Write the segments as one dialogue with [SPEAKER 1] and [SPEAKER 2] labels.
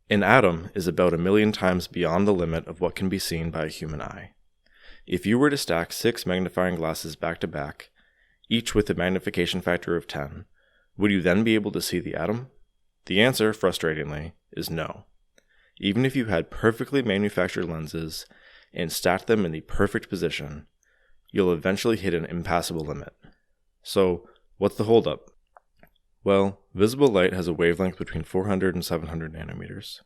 [SPEAKER 1] An atom is about 1,000,000 times beyond the limit of what can be seen by a human eye. If you were to stack 6 magnifying glasses back to back, each with a magnification factor of 10, would you then be able to see the atom? The answer, frustratingly, is no. Even if you had perfectly manufactured lenses and stacked them in the perfect position, you'll eventually hit an impassable limit. So, what's the holdup? Well, visible light has a wavelength between 400 and 700 nanometers.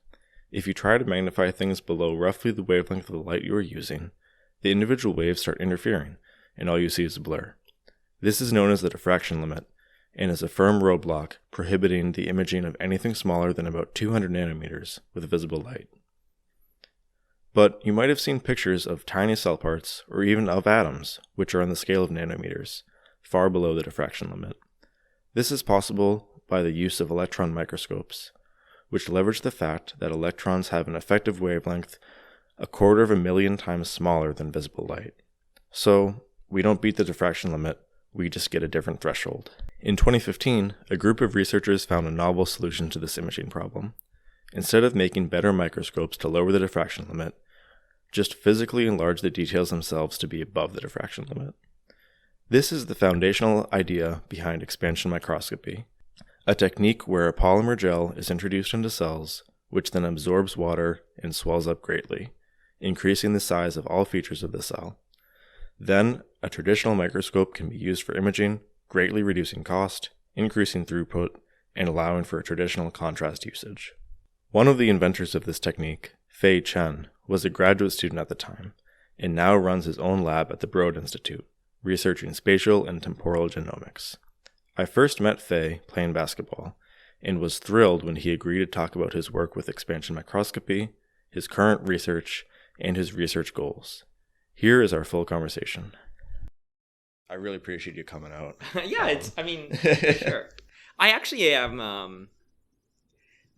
[SPEAKER 1] If you try to magnify things below roughly the wavelength of the light you are using, the individual waves start interfering, and all you see is a blur. This is known as the diffraction limit, and is a firm roadblock prohibiting the imaging of anything smaller than about 200 nanometers with visible light. But you might have seen pictures of tiny cell parts, or even of atoms, which are on the scale of nanometers, far below the diffraction limit. This is possible by the use of electron microscopes, which leverage the fact that electrons have an effective wavelength 250,000 times smaller than visible light. So, we don't beat the diffraction limit, we just get a different threshold. In 2015, a group of researchers found a novel solution to this imaging problem. Instead of making better microscopes to lower the diffraction limit, just physically enlarge the details themselves to be above the diffraction limit. This is the foundational idea behind expansion microscopy, a technique where a polymer gel is introduced into cells, which then absorbs water and swells up greatly, increasing the size of all features of the cell. Then, a traditional microscope can be used for imaging, greatly reducing cost, increasing throughput, and allowing for a traditional contrast usage. One of the inventors of this technique, Fei Chen, was a graduate student at the time, and now runs his own lab at the Broad Institute, researching spatial and temporal genomics. I first met Fei playing basketball, and was thrilled when he agreed to talk about his work with expansion microscopy, his current research, and his research goals. Here is our full conversation. I really appreciate you coming out.
[SPEAKER 2] Yeah, sure. I actually am,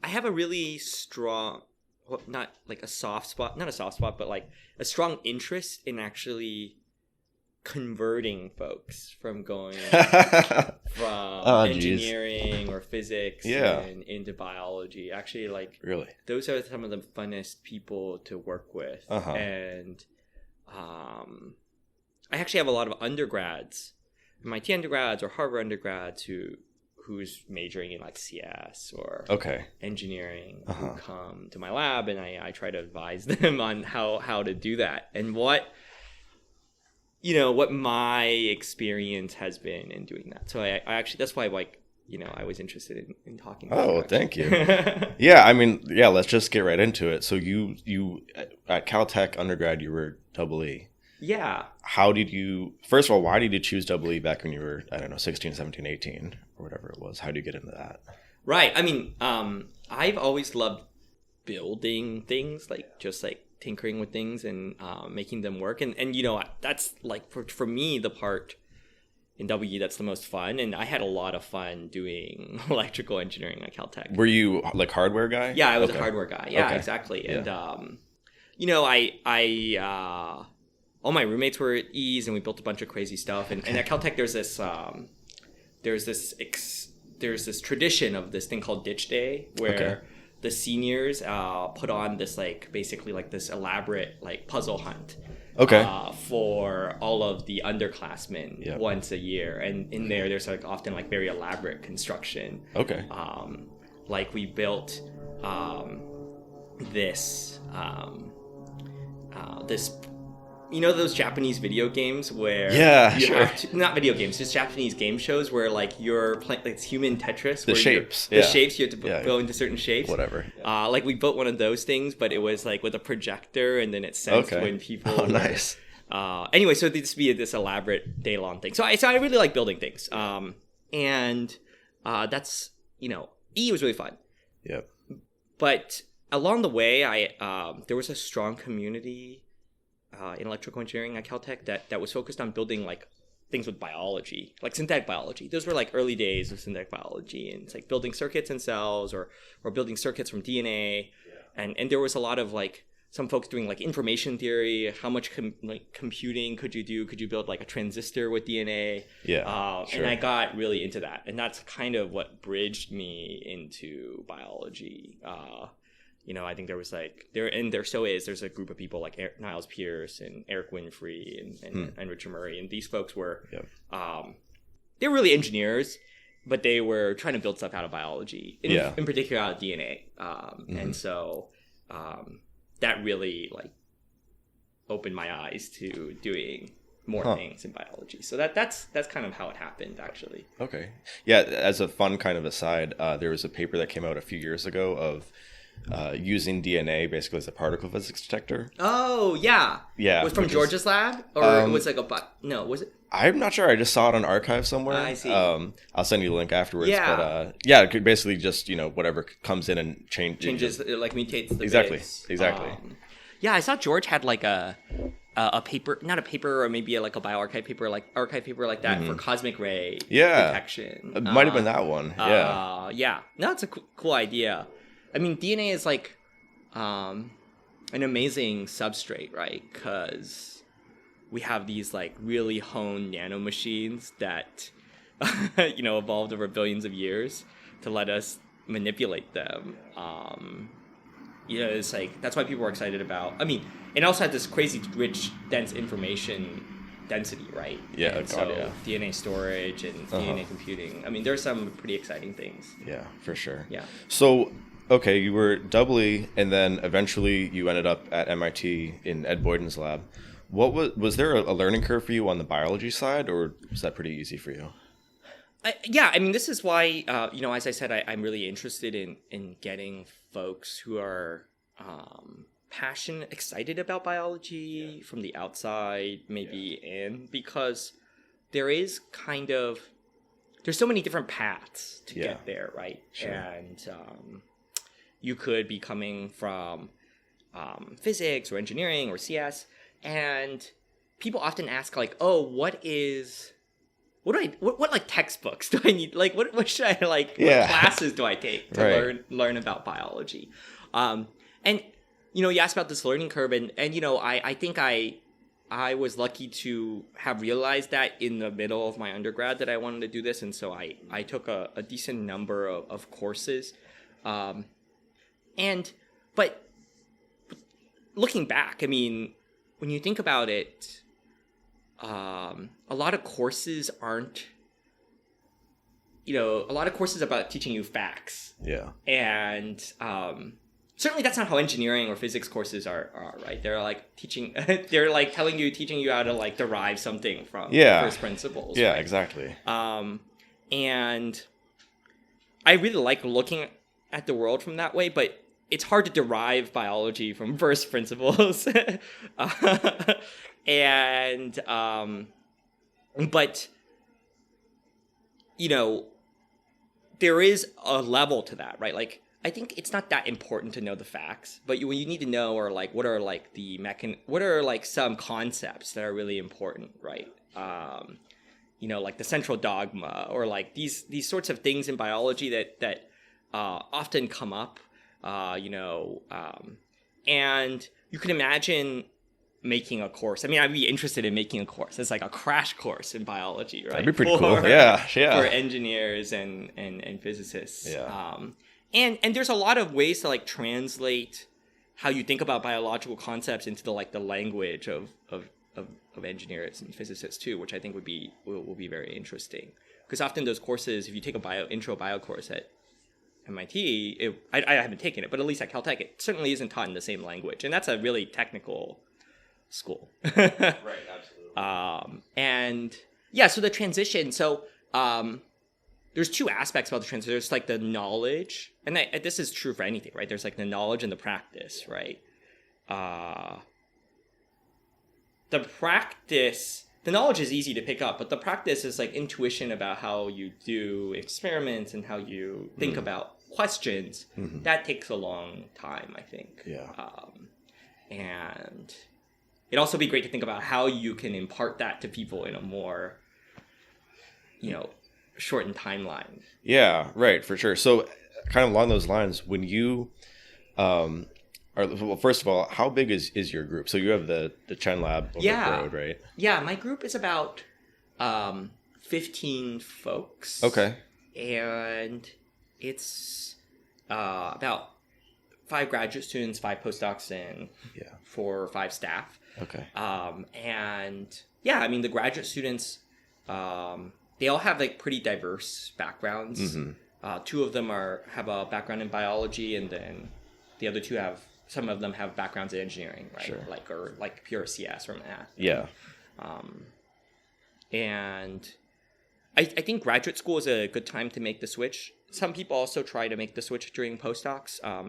[SPEAKER 2] I have a really strong, well, not like a soft spot, but like a strong interest in actually converting folks from going from engineering or physics and into biology. Actually, like,
[SPEAKER 1] really,
[SPEAKER 2] those are some of the funnest people to work with. And I actually have a lot of undergrads, MIT undergrads or Harvard undergrads who's majoring in like CS or engineering who come to my lab, and I try to advise them on how to do that and what my experience has been in doing that. So I actually, that's why I was interested in talking about it.
[SPEAKER 1] Thank you. Yeah, let's just get right into it. So you at CalTech undergrad, you were EE.
[SPEAKER 2] Yeah.
[SPEAKER 1] How did you, first of all, why did you choose EE back when you were, 16, 17, 18 or whatever it was? How did you get into that?
[SPEAKER 2] Right. I've always loved building things, like just like tinkering with things and making them work. And that's like for me, the part in WE that's the most fun. And I had a lot of fun doing electrical engineering at CalTech.
[SPEAKER 1] Were you like hardware guy?
[SPEAKER 2] Yeah, I was a hardware guy. Yeah, exactly. And, all my roommates were at E's, and we built a bunch of crazy stuff. And at CalTech, there's this tradition of this thing called Ditch Day, where the seniors put on this basically this elaborate puzzle hunt for all of the underclassmen once a year. And in there's often very elaborate construction. We built this those Japanese video games where not video games, just Japanese game shows where you're playing it's human Tetris.
[SPEAKER 1] The shapes.
[SPEAKER 2] The shapes, you have to go into certain shapes.
[SPEAKER 1] Whatever.
[SPEAKER 2] We built one of those things, but it was with a projector, and then it sensed when people.
[SPEAKER 1] Oh, nice.
[SPEAKER 2] Anyway, so this be this elaborate day-long thing. So I really like building things. And that's E was really fun.
[SPEAKER 1] Yep.
[SPEAKER 2] But along the way, there was a strong community in electrical engineering at CalTech that was focused on building things with biology, like synthetic biology. Those were early days of synthetic biology, and it's building circuits in cells or building circuits from DNA. And there was a lot of some folks doing information theory. How much computing could you do? Could you build a transistor with DNA?
[SPEAKER 1] Sure.
[SPEAKER 2] And I got really into that, and that's kind of what bridged me into biology. I think there was there's a group of people like Niles Pierce and Eric Winfrey and Richard Murray, and these folks were they were really engineers, but they were trying to build stuff out of biology, in particular out of DNA, and so that really like opened my eyes to doing more things in biology. So that's kind of how it happened, actually.
[SPEAKER 1] Okay. Yeah, as a fun kind of aside, there was a paper that came out a few years ago of using DNA basically as a particle physics detector.
[SPEAKER 2] Oh, yeah.
[SPEAKER 1] Yeah.
[SPEAKER 2] Was it from George's lab? Or it was like was it?
[SPEAKER 1] I'm not sure. I just saw it on archive somewhere.
[SPEAKER 2] I see.
[SPEAKER 1] I'll send you the link afterwards.
[SPEAKER 2] Yeah.
[SPEAKER 1] But it could basically just, whatever comes in and
[SPEAKER 2] changes, like mutates the bits.
[SPEAKER 1] Exactly.
[SPEAKER 2] Yeah, I saw George had like a paper, not a paper, or maybe like a bioarchive paper, like that for cosmic ray detection.
[SPEAKER 1] It might have been that one.
[SPEAKER 2] Yeah. No, it's a cool idea. I mean, DNA is like an amazing substrate, right? Because we have these like really honed nanomachines that evolved over billions of years to let us manipulate them. It's like that's why people are excited about. I mean, it also had this crazy rich, dense information density, right?
[SPEAKER 1] Yeah.
[SPEAKER 2] And DNA storage and DNA computing. I mean, there's some pretty exciting things.
[SPEAKER 1] Yeah, for sure.
[SPEAKER 2] Yeah.
[SPEAKER 1] So, okay, you were doubly, and then eventually you ended up at MIT in Ed Boyden's lab. What was there a learning curve for you on the biology side, or was that pretty easy for you?
[SPEAKER 2] I mean, this is why, as I said, I'm really interested in getting folks who are passionate, excited about biology from the outside, maybe in, because there's so many different paths to get there, right?
[SPEAKER 1] Sure.
[SPEAKER 2] And you could be coming from physics or engineering or CS, and people often ask like, oh, what like textbooks do I need? Like, what should I like? What classes do I take to learn about biology? And you asked about this learning curve, and I think I was lucky to have realized that in the middle of my undergrad that I wanted to do this, and so I took a decent number of courses, but looking back, I mean, when you think about it. A lot of courses aren't, a lot of courses about teaching you facts.
[SPEAKER 1] Yeah.
[SPEAKER 2] And certainly that's not how engineering or physics courses are, right? They're like teaching you how to like derive something from first principles.
[SPEAKER 1] Yeah,
[SPEAKER 2] right?
[SPEAKER 1] exactly.
[SPEAKER 2] And I really like looking at the world from that way, but it's hard to derive biology from first principles. And but there is a level to that, right? Like I think it's not that important to know the facts, but what you need to know are like what are like some concepts that are really important, right? Like the central dogma, or like these sorts of things in biology that often come up, and you can imagine making a course. I mean, I'd be interested in making a course. It's like a crash course in biology, right?
[SPEAKER 1] That'd be pretty cool. Yeah.
[SPEAKER 2] For engineers and physicists.
[SPEAKER 1] Yeah.
[SPEAKER 2] And there's a lot of ways to like translate how you think about biological concepts into the language of engineers and physicists too, which I think will be very interesting. Because often those courses, if you take a intro bio course at MIT, I haven't taken it, but at least at CalTech, it certainly isn't taught in the same language, and that's a really technical school.
[SPEAKER 1] Right, absolutely.
[SPEAKER 2] And yeah, so the transition. So there's two aspects about the transition. There's like the knowledge, and this is true for anything, right? There's like the knowledge and the practice, right? The practice, the knowledge is easy to pick up, but the practice is like intuition about how you do experiments and how you think about questions. Mm-hmm. That takes a long time, I think.
[SPEAKER 1] Yeah.
[SPEAKER 2] And it'd also be great to think about how you can impart that to people in a more, shortened timeline.
[SPEAKER 1] Yeah, right, for sure. So kind of along those lines, when you first of all, how big is your group? So you have the Chen Lab over the road, right?
[SPEAKER 2] Yeah, my group is about 15 folks.
[SPEAKER 1] Okay.
[SPEAKER 2] And it's about 5 graduate students, 5 postdocs, and 4 or 5 staff.
[SPEAKER 1] Okay.
[SPEAKER 2] And yeah, I mean, the graduate students, they all have like pretty diverse backgrounds. 2 of them have a background in biology, and then the other 2 some of them have backgrounds in engineering, right?
[SPEAKER 1] Sure.
[SPEAKER 2] Like pure CS or math.
[SPEAKER 1] Yeah.
[SPEAKER 2] And I think graduate school is a good time to make the switch. Some people also try to make the switch during postdocs. I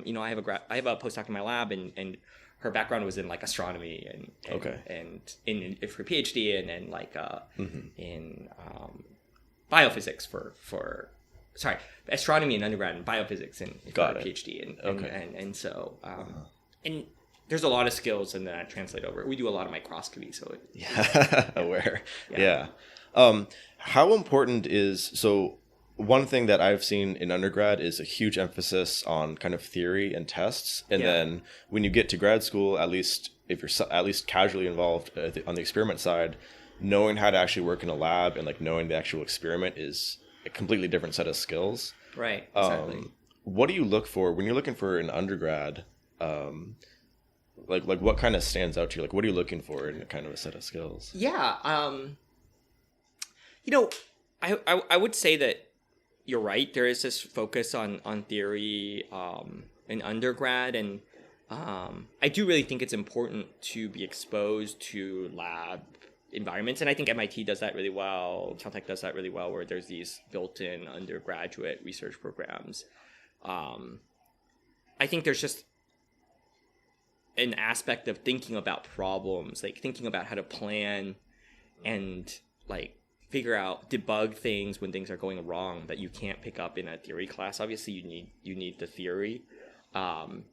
[SPEAKER 2] have a postdoc in my lab, and her background was in like astronomy and for Ph.D. and then like in biophysics for astronomy in undergrad and biophysics and for Ph.D. And so and there's a lot of skills in that translate over. We do a lot of microscopy, so
[SPEAKER 1] aware. Yeah. How important is one thing that I've seen in undergrad is a huge emphasis on kind of theory and tests. And then when you get to grad school, at least if you're at least casually involved on the experiment side, knowing how to actually work in a lab and like knowing the actual experiment is a completely different set of skills.
[SPEAKER 2] Right. Exactly.
[SPEAKER 1] What do you look for when you're looking for an undergrad? Like what kind of stands out to you? Like, what are you looking for in kind of a set of skills?
[SPEAKER 2] Yeah. I would say that you're right. There is this focus on theory in undergrad, and I do really think it's important to be exposed to lab environments, and I think MIT does that really well. CalTech does that really well, where there's these built-in undergraduate research programs. I think there's just an aspect of thinking about problems, like thinking about how to plan and like debug things when things are going wrong that you can't pick up in a theory class. Obviously you need the theory. And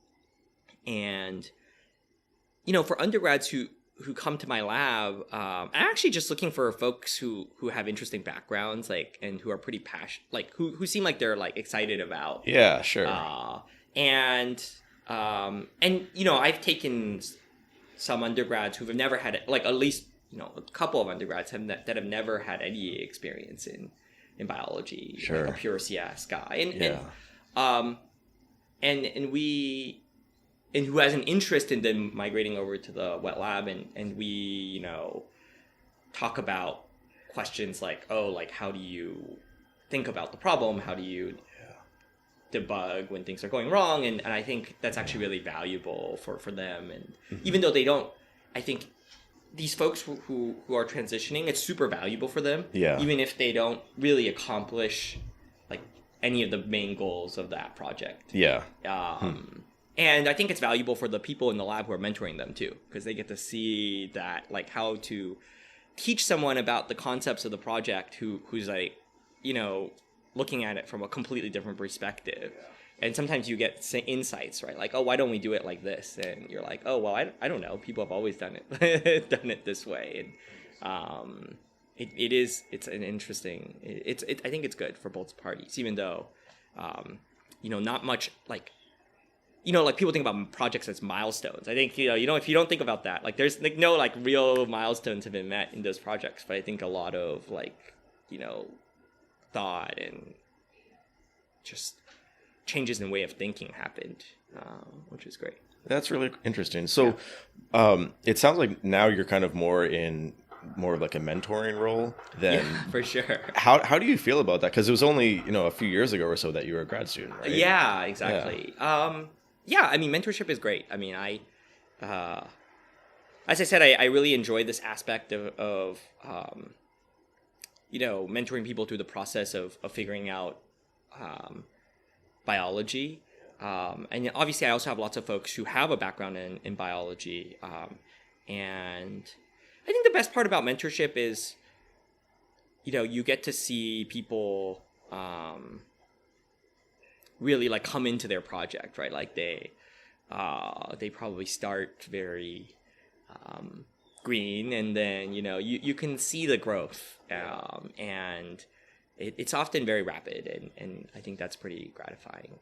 [SPEAKER 2] for undergrads who come to my lab, I'm actually just looking for folks who have interesting backgrounds, like, and who are pretty passionate, like who seem like they're like excited about.
[SPEAKER 1] Yeah, sure.
[SPEAKER 2] I've taken some undergrads who have never had it, like at least a couple of undergrads that have never had any experience in biology.
[SPEAKER 1] Sure.
[SPEAKER 2] Like a pure CS guy, and who has an interest in then migrating over to the wet lab, and we talk about questions like, how do you think about the problem? How do you debug when things are going wrong? And I think that's actually really valuable for them. And even though they don't, I think these folks who are transitioning, it's super valuable for them. Yeah. Even if they don't really accomplish like any of the main goals of that project.
[SPEAKER 1] Yeah.
[SPEAKER 2] And I think it's valuable for the people in the lab who are mentoring them too, because they get to see that, like, how to teach someone about the concepts of the project who's like, looking at it from a completely different perspective. And sometimes you get insights, right? Like, why don't we do it like this? And you're like, well, I don't know. People have always done it, done it this way. And it's an interesting. I think it's good for both parties, even though, not much like. Like people think about projects as milestones. I think, if you don't think about that, like there's like no like real milestones have been met in those projects. But I think a lot of like, thought and just changes in way of thinking happened, which is great.
[SPEAKER 1] That's really interesting. So it sounds like now you're kind of more of like a mentoring role than
[SPEAKER 2] for sure.
[SPEAKER 1] How do you feel about that? Because it was only, a few years ago or so that you were a grad student, right?
[SPEAKER 2] Yeah, exactly. Yeah. I mean, mentorship is great. I mean, as I said, I really enjoy this aspect of mentoring people through the process of figuring out biology. And obviously, I also have lots of folks who have a background in biology. And I think the best part about mentorship is, you get to see people really like come into their project, right? Like they probably start very green, and then you can see the growth, and it's often very rapid, and I think that's pretty gratifying.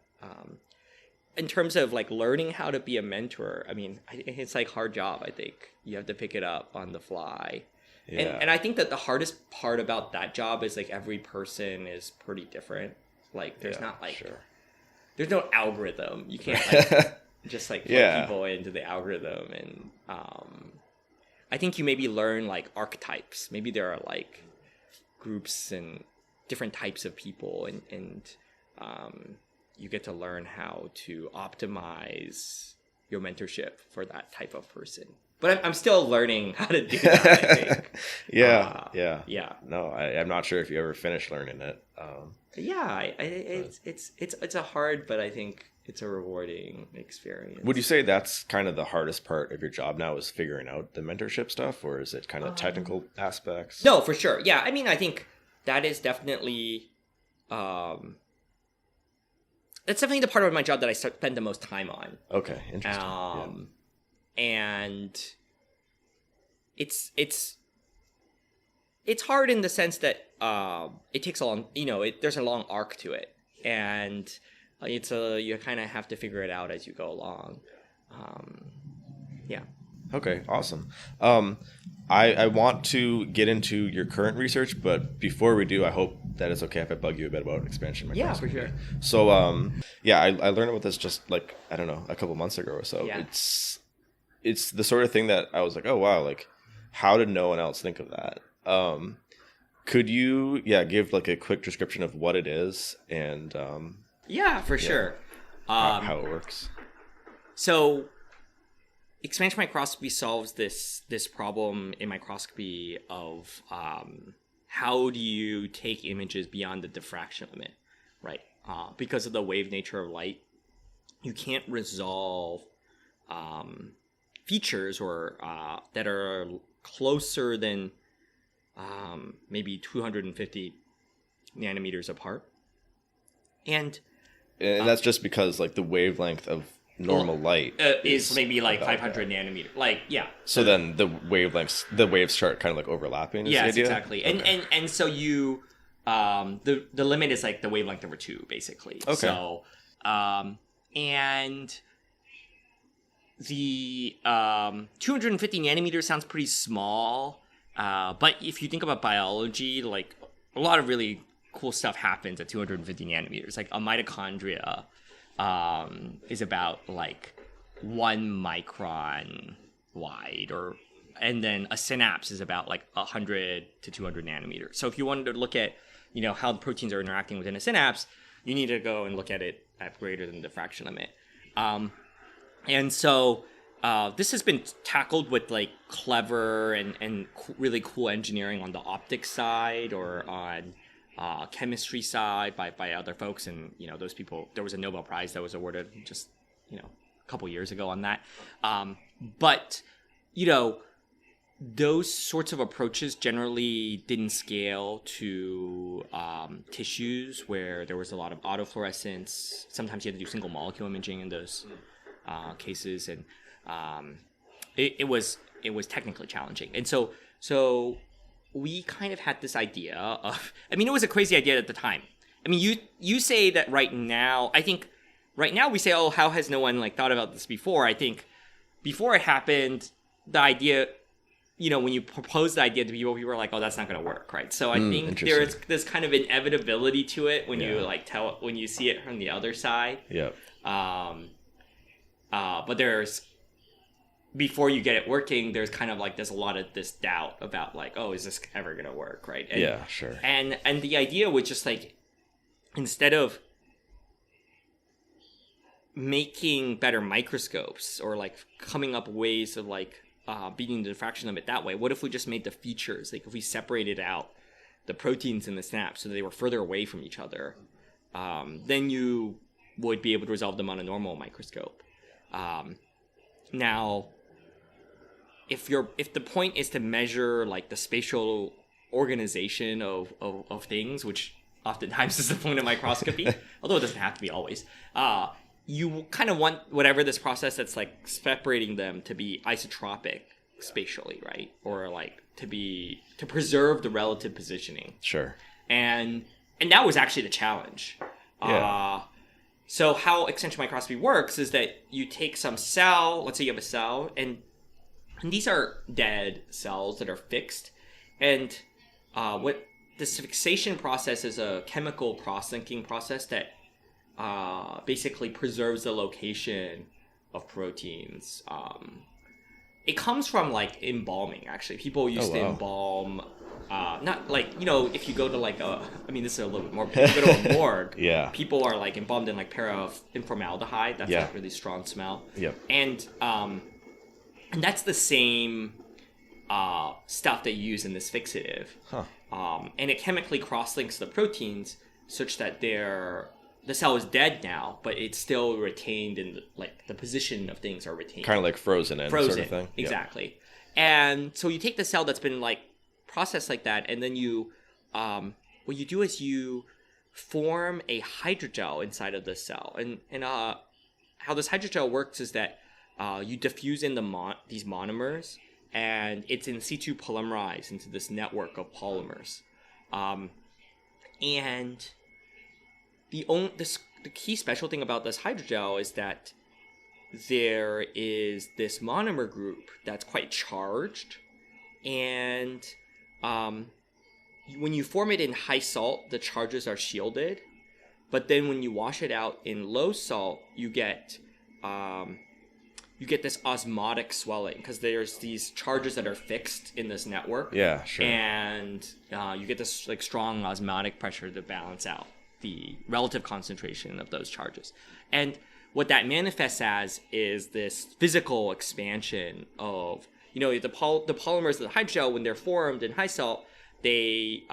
[SPEAKER 2] In terms of like learning how to be a mentor, I mean, it's like hard job. I think you have to pick it up on the fly. Yeah. And I think that the hardest part about that job is like every person is pretty different. Like there's not like there's no algorithm. You can't like just like plug people into the algorithm. And I think you maybe learn like archetypes. Maybe there are like groups and different types of people, and you get to learn how to optimize your mentorship for that type of person. But I'm still learning how to do that, I think.
[SPEAKER 1] Yeah. No, I'm not sure if you ever finish learning it.
[SPEAKER 2] It's a hard, but I think it's a rewarding experience.
[SPEAKER 1] Would you say that's kind of the hardest part of your job now, is figuring out the mentorship stuff, or is it kind of technical aspects?
[SPEAKER 2] No, for sure. Yeah, I mean, I think that is definitely that's definitely the part of my job that I spend the most time on.
[SPEAKER 1] Okay, interesting.
[SPEAKER 2] And it's hard in the sense that it takes a long, there's a long arc to it, and you kind of have to figure it out as you go along.
[SPEAKER 1] Okay, awesome. I want to get into your current research, but before we do, I hope that it's okay if I bug you a bit about expansion microscopy.
[SPEAKER 2] Yeah, for sure.
[SPEAKER 1] So, I learned about this just like, I don't know, a couple months ago or so.
[SPEAKER 2] Yeah.
[SPEAKER 1] It's the sort of thing that I was like, oh wow, like how did no one else think of that? Could you give like a quick description of what it is and
[SPEAKER 2] sure.
[SPEAKER 1] How it works?
[SPEAKER 2] So expansion microscopy solves this problem in microscopy of how do you take images beyond the diffraction limit, right? Because of the wave nature of light, you can't resolve features or that are closer than maybe 250 nanometers apart, and
[SPEAKER 1] that's just because like the wavelength of normal light
[SPEAKER 2] is maybe like 500 nanometer,
[SPEAKER 1] so then the waves start kind of like overlapping.
[SPEAKER 2] Yes, exactly. Okay. And so you the limit is like the wavelength over 2 basically.
[SPEAKER 1] Okay.
[SPEAKER 2] So and the 250 nanometers sounds pretty small, but if you think about biology, like a lot of really cool stuff happens at 250 nanometers. Like a mitochondria is about like 1 micron wide, and then a synapse is about like 100 to 200 nanometers. So if you wanted to look at how the proteins are interacting within a synapse, you need to go and look at it at greater than the diffraction limit. And so this has been tackled with like clever and really cool engineering on the optics side or on chemistry side by other folks. And, those people, there was a Nobel Prize that was awarded just, a couple years ago on that. But, those sorts of approaches generally didn't scale to tissues where there was a lot of autofluorescence. Sometimes you had to do single molecule imaging in those cases, and it was technically challenging. And so we kind of had this idea of, it was a crazy idea at the time. You say that right now, I think right now we say, oh, how has no one like thought about this before? I think before it happened, the idea, when you propose the idea to people were like, oh, that's not going to work, right? So I think there's this kind of inevitability to it when you when you see it from the other side.
[SPEAKER 1] Yeah.
[SPEAKER 2] But before you get it working, there's kind of like there's a lot of this doubt about like, oh, is this ever gonna work, right? And,
[SPEAKER 1] yeah, sure.
[SPEAKER 2] And the idea was just like, instead of making better microscopes or like coming up ways of like beating the diffraction limit that way, what if we just made the features, like if we separated out the proteins in the synapse so that they were further away from each other, then you would be able to resolve them on a normal microscope. Now, if the point is to measure like the spatial organization of things, which oftentimes is the point of microscopy, although it doesn't have to be always, you kind of want whatever this process that's like separating them to be isotropic spatially, right? Or like to preserve the relative positioning.
[SPEAKER 1] Sure.
[SPEAKER 2] And that was actually the challenge.
[SPEAKER 1] Yeah.
[SPEAKER 2] So how extension microscopy works is that you take some cell, let's say you have a cell, and these are dead cells that are fixed. And what this fixation process is a chemical cross-linking process that basically preserves the location of proteins. It comes from like embalming. Actually, people used to embalm. Not like, if you go to like this is a little bit more. If you go to a morgue,
[SPEAKER 1] yeah,
[SPEAKER 2] people are like embalmed in like in formaldehyde. That's like really strong smell.
[SPEAKER 1] Yep.
[SPEAKER 2] And that's the same stuff they use in this fixative.
[SPEAKER 1] Huh.
[SPEAKER 2] And it chemically cross-links the proteins such that the cell is dead now, but it's still retained in the position of things are retained.
[SPEAKER 1] Kind of like frozen sort of thing.
[SPEAKER 2] Exactly. Yep. And so you take the cell that's been like processed like that, and then you, what you do is you form a hydrogel inside of the cell. And how this hydrogel works is that you diffuse in these monomers, and it's in situ polymerized into this network of polymers. And the key special thing about this hydrogel is that there is this monomer group that's quite charged, and when you form it in high salt, the charges are shielded, but then when you wash it out in low salt, you get this osmotic swelling because there's these charges that are fixed in this network.
[SPEAKER 1] Yeah, sure.
[SPEAKER 2] And you get this like strong osmotic pressure to balance out the relative concentration of those charges. And what that manifests as is this physical expansion of, the polymers of the hydrogel, when they're formed in high salt, they,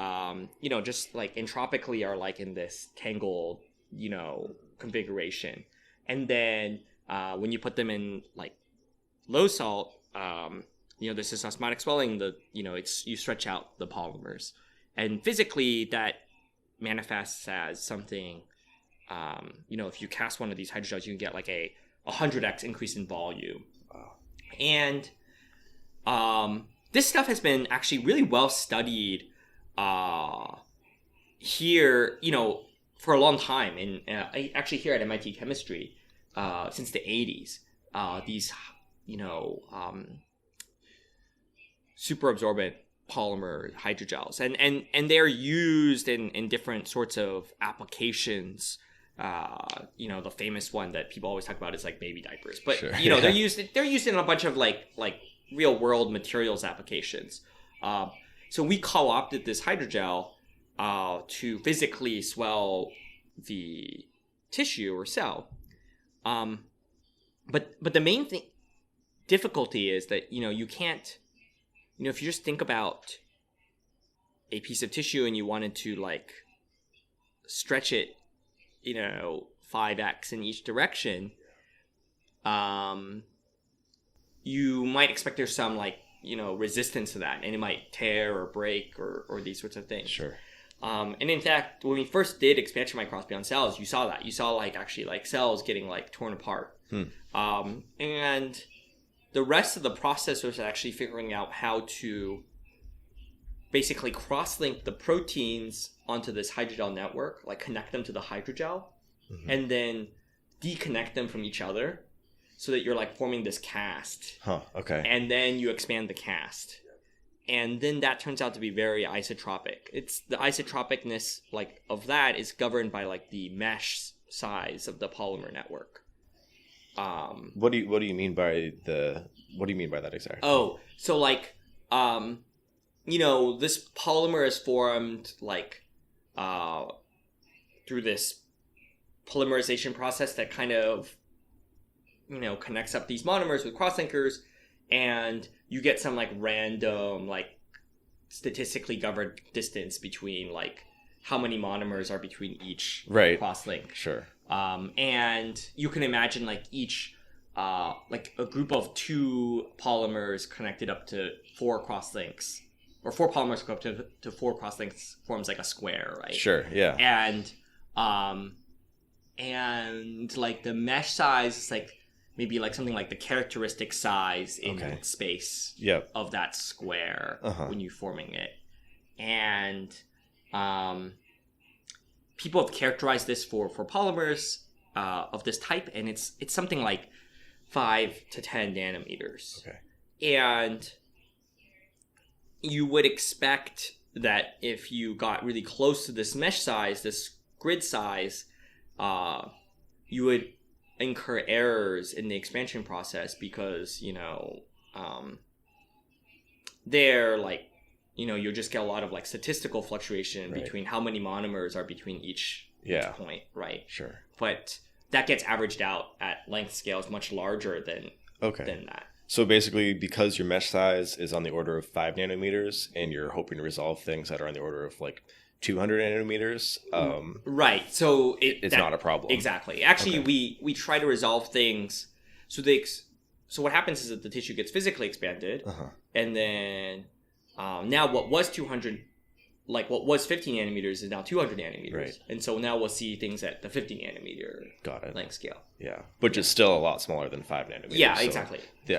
[SPEAKER 2] just like entropically are like in this tangled, configuration. And then when you put them in like low salt, there's this osmotic swelling. You stretch out the polymers, and physically that manifests as something. If you cast one of these hydrogels, you can get like a 100x increase in volume. Wow. And this stuff has been actually really well studied here, for a long time. And actually here at MIT Chemistry. Since the 80s, these, super absorbent polymer hydrogels, and they're used in different sorts of applications. The famous one that people always talk about is like baby diapers, but
[SPEAKER 1] sure.
[SPEAKER 2] They're used in a bunch of like real world materials applications. So we co-opted this hydrogel to physically swell the tissue or cell. But the main difficulty is that, you can't, if you just think about a piece of tissue and you wanted to like stretch it, 5x in each direction, you might expect there's some like, resistance to that, and it might tear or break or these sorts of things.
[SPEAKER 1] Sure.
[SPEAKER 2] And in fact, when we first did expansion microscopy on cells, you saw that. You saw like actually like cells getting like torn apart. And the rest of the process was actually figuring out how to basically cross-link the proteins onto this hydrogel network, like connect them to the hydrogel, and then deconnect them from each other so that you're like forming this cast.
[SPEAKER 1] Huh, okay.
[SPEAKER 2] And then you expand the cast. And then that turns out to be very isotropic. It's the isotropicness like of that is governed by like the mesh size of the polymer network.
[SPEAKER 1] What do you mean by that exactly?
[SPEAKER 2] Oh, so like this polymer is formed like through this polymerization process that kind of connects up these monomers with cross-linkers, and you get some like random like statistically governed distance between like how many monomers are between each cross-link. Sure. And you can imagine like each like a group of 2 polymers connected up to 4 cross-links, or 4 polymers go up to 4 cross-links forms like a square, right?
[SPEAKER 1] Sure, yeah.
[SPEAKER 2] And like the mesh size is like maybe like something like the characteristic size in space of that square when you're forming it. And people have characterized this for polymers of this type, and it's something like 5 to 10 nanometers. Okay. And you would expect that if you got really close to this mesh size, this grid size, you would incur errors in the expansion process because, they're like, you'll just get a lot of like statistical fluctuation between how many monomers are between each point, right?
[SPEAKER 1] Sure.
[SPEAKER 2] But that gets averaged out at length scales much larger than that.
[SPEAKER 1] So basically, because your mesh size is on the order of 5 nanometers and you're hoping to resolve things that are on the order of like 200 nanometers,
[SPEAKER 2] right. So
[SPEAKER 1] it's not a problem.
[SPEAKER 2] Exactly. Actually, we try to resolve things. So what happens is that the tissue gets physically expanded, and then now what was 200, like what was 50 nanometers is now 200 nanometers.
[SPEAKER 1] Right.
[SPEAKER 2] And so now we'll see things at the 50 nanometer length scale.
[SPEAKER 1] Yeah. Which is still a lot smaller than 5 nanometers.
[SPEAKER 2] Yeah,
[SPEAKER 1] so
[SPEAKER 2] exactly.
[SPEAKER 1] The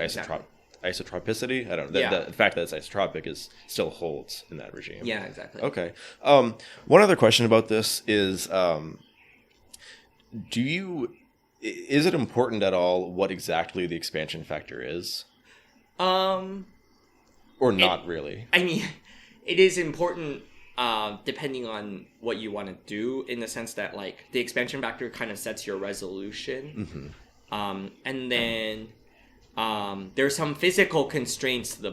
[SPEAKER 1] isotropicity, I don't know. The fact that it's isotropic still holds in that regime.
[SPEAKER 2] Yeah, exactly.
[SPEAKER 1] Okay. One other question about this is, is it important at all what exactly the expansion factor is? Or not really?
[SPEAKER 2] I mean, it is important depending on what you want to do, in the sense that like the expansion factor kind of sets your resolution. And then there are some physical constraints to the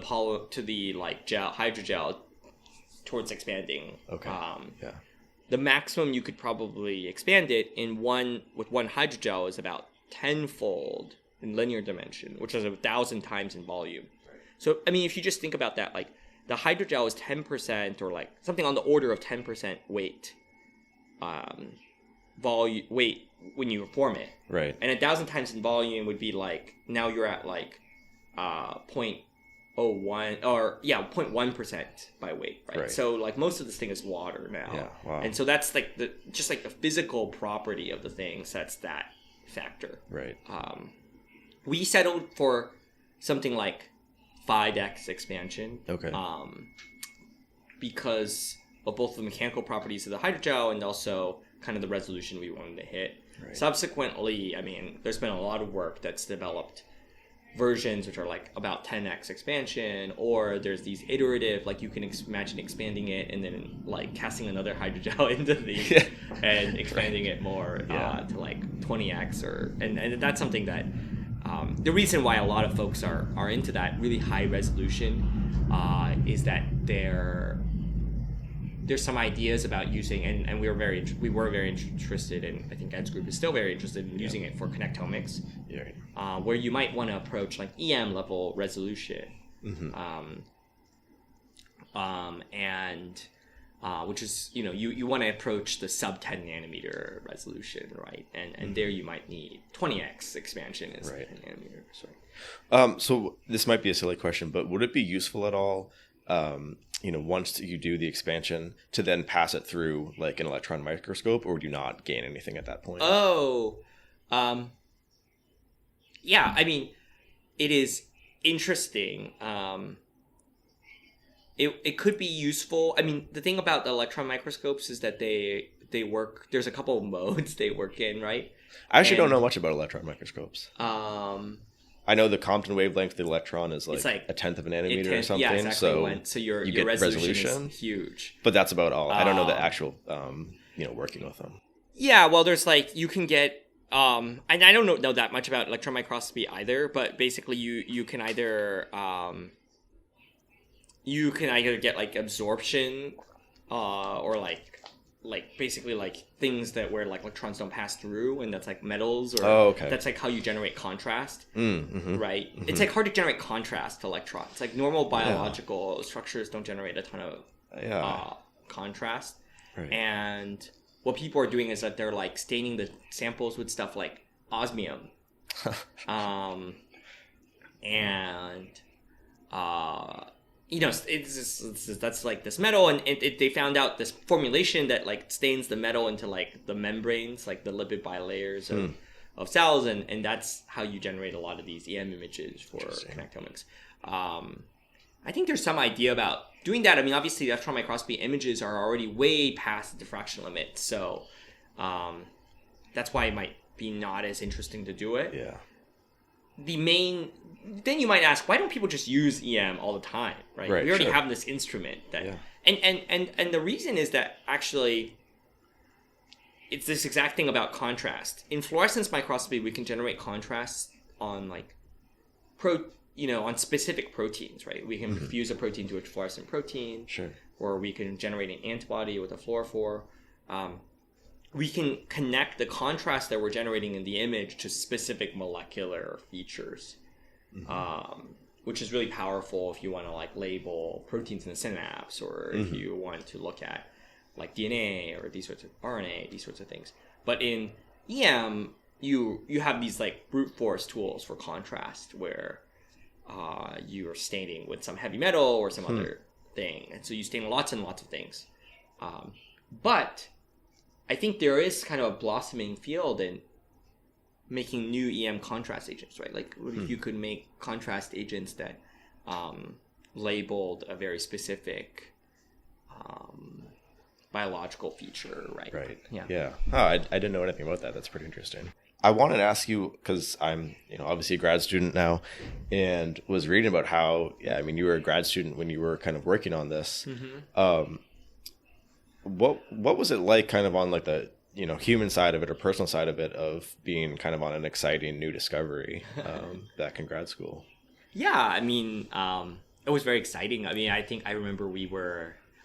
[SPEAKER 2] like hydrogel towards expanding. The maximum you could probably expand it with one hydrogel is about 10-fold in linear dimension, which is 1,000 times in volume. So, I mean, if you just think about that, like the hydrogel is 10% or like something on the order of 10% weight, weight when you form it.
[SPEAKER 1] Right.
[SPEAKER 2] And 1,000 times in volume would be like, now you're at like 0.01 or 0.1% by weight, right? So like most of this thing is water now.
[SPEAKER 1] Yeah, wow.
[SPEAKER 2] And so that's like the physical property of the thing sets that factor.
[SPEAKER 1] Right.
[SPEAKER 2] We settled for something like 5x expansion.
[SPEAKER 1] Okay.
[SPEAKER 2] Because of both the mechanical properties of the hydrogel and also kind of the resolution we wanted to hit.
[SPEAKER 1] Right.
[SPEAKER 2] Subsequently, I mean, there's been a lot of work that's developed versions which are like about 10x expansion, or there's these iterative, like you can imagine expanding it and then like casting another hydrogel into the and expanding it more to like 20x and that's something that the reason why a lot of folks are into that really high resolution is that there's some ideas about using, and we were very interested, and I think Ed's group is still very interested in using it for connectomics, where you might want to approach like EM level resolution, which is you want to approach the sub 10 nanometer resolution, right? And there you might need 20x expansion is 10 nanometers, right?
[SPEAKER 1] So this might be a silly question, but would it be useful at all? Once you do the expansion, to then pass it through like an electron microscope, or would you not gain anything at that point?
[SPEAKER 2] Yeah, I mean, it is interesting. It could be useful. I mean, the thing about the electron microscopes is that they work. There's a couple of modes they work in, right?
[SPEAKER 1] I actually don't know much about electron microscopes. I know the Compton wavelength of the electron is like a tenth of a nanometer or something. Yeah, exactly.
[SPEAKER 2] So your resolution is huge.
[SPEAKER 1] But that's about all. I don't know the actual, working with them.
[SPEAKER 2] Yeah, well, there's like, you can get, and I don't know that much about electron microscopy either, but basically you can either get like absorption, or like basically like things that where like electrons don't pass through, and that's like metals, or that's like how you generate contrast, right? It's like hard to generate contrast to electrons. Like normal biological structures don't generate a ton of contrast, and what people are doing is that they're like staining the samples with stuff like osmium, and that's like this metal, and they found out this formulation that like stains the metal into like the membranes, like the lipid bilayers of cells, and that's how you generate a lot of these EM images for connectomics. I think there's some idea about doing that. I mean, obviously, electron microscopy images are already way past the diffraction limit, so that's why it might be not as interesting to do it.
[SPEAKER 1] Yeah.
[SPEAKER 2] Then you might ask, why don't people just use EM all the time, right? We already have this instrument that, and the reason is that actually it's this exact thing about contrast. In fluorescence microscopy, we can generate contrast on like on specific proteins, right? We can fuse a protein to a fluorescent protein,
[SPEAKER 1] Sure.
[SPEAKER 2] or we can generate an antibody with a fluorophore. We can connect the contrast that we're generating in the image to specific molecular features, which is really powerful if you want to like label proteins in the synapse, or if you want to look at like DNA or these sorts of RNA, these sorts of things. But in EM, you have these like brute force tools for contrast where you are staining with some heavy metal or some other thing, and so you stain lots and lots of things. But I think there is kind of a blossoming field in making new EM contrast agents, right? Like, what if you could make contrast agents that labeled a very specific biological feature, right?
[SPEAKER 1] Right.
[SPEAKER 2] Yeah.
[SPEAKER 1] Oh, I didn't know anything about that. That's pretty interesting. I wanted to ask you, because I'm, obviously a grad student now, and was reading about how, you were a grad student when you were kind of working on this. What was it like, kind of on like the human side of it or personal side of it, of being kind of on an exciting new discovery back in grad school?
[SPEAKER 2] Yeah, it was very exciting. I think I remember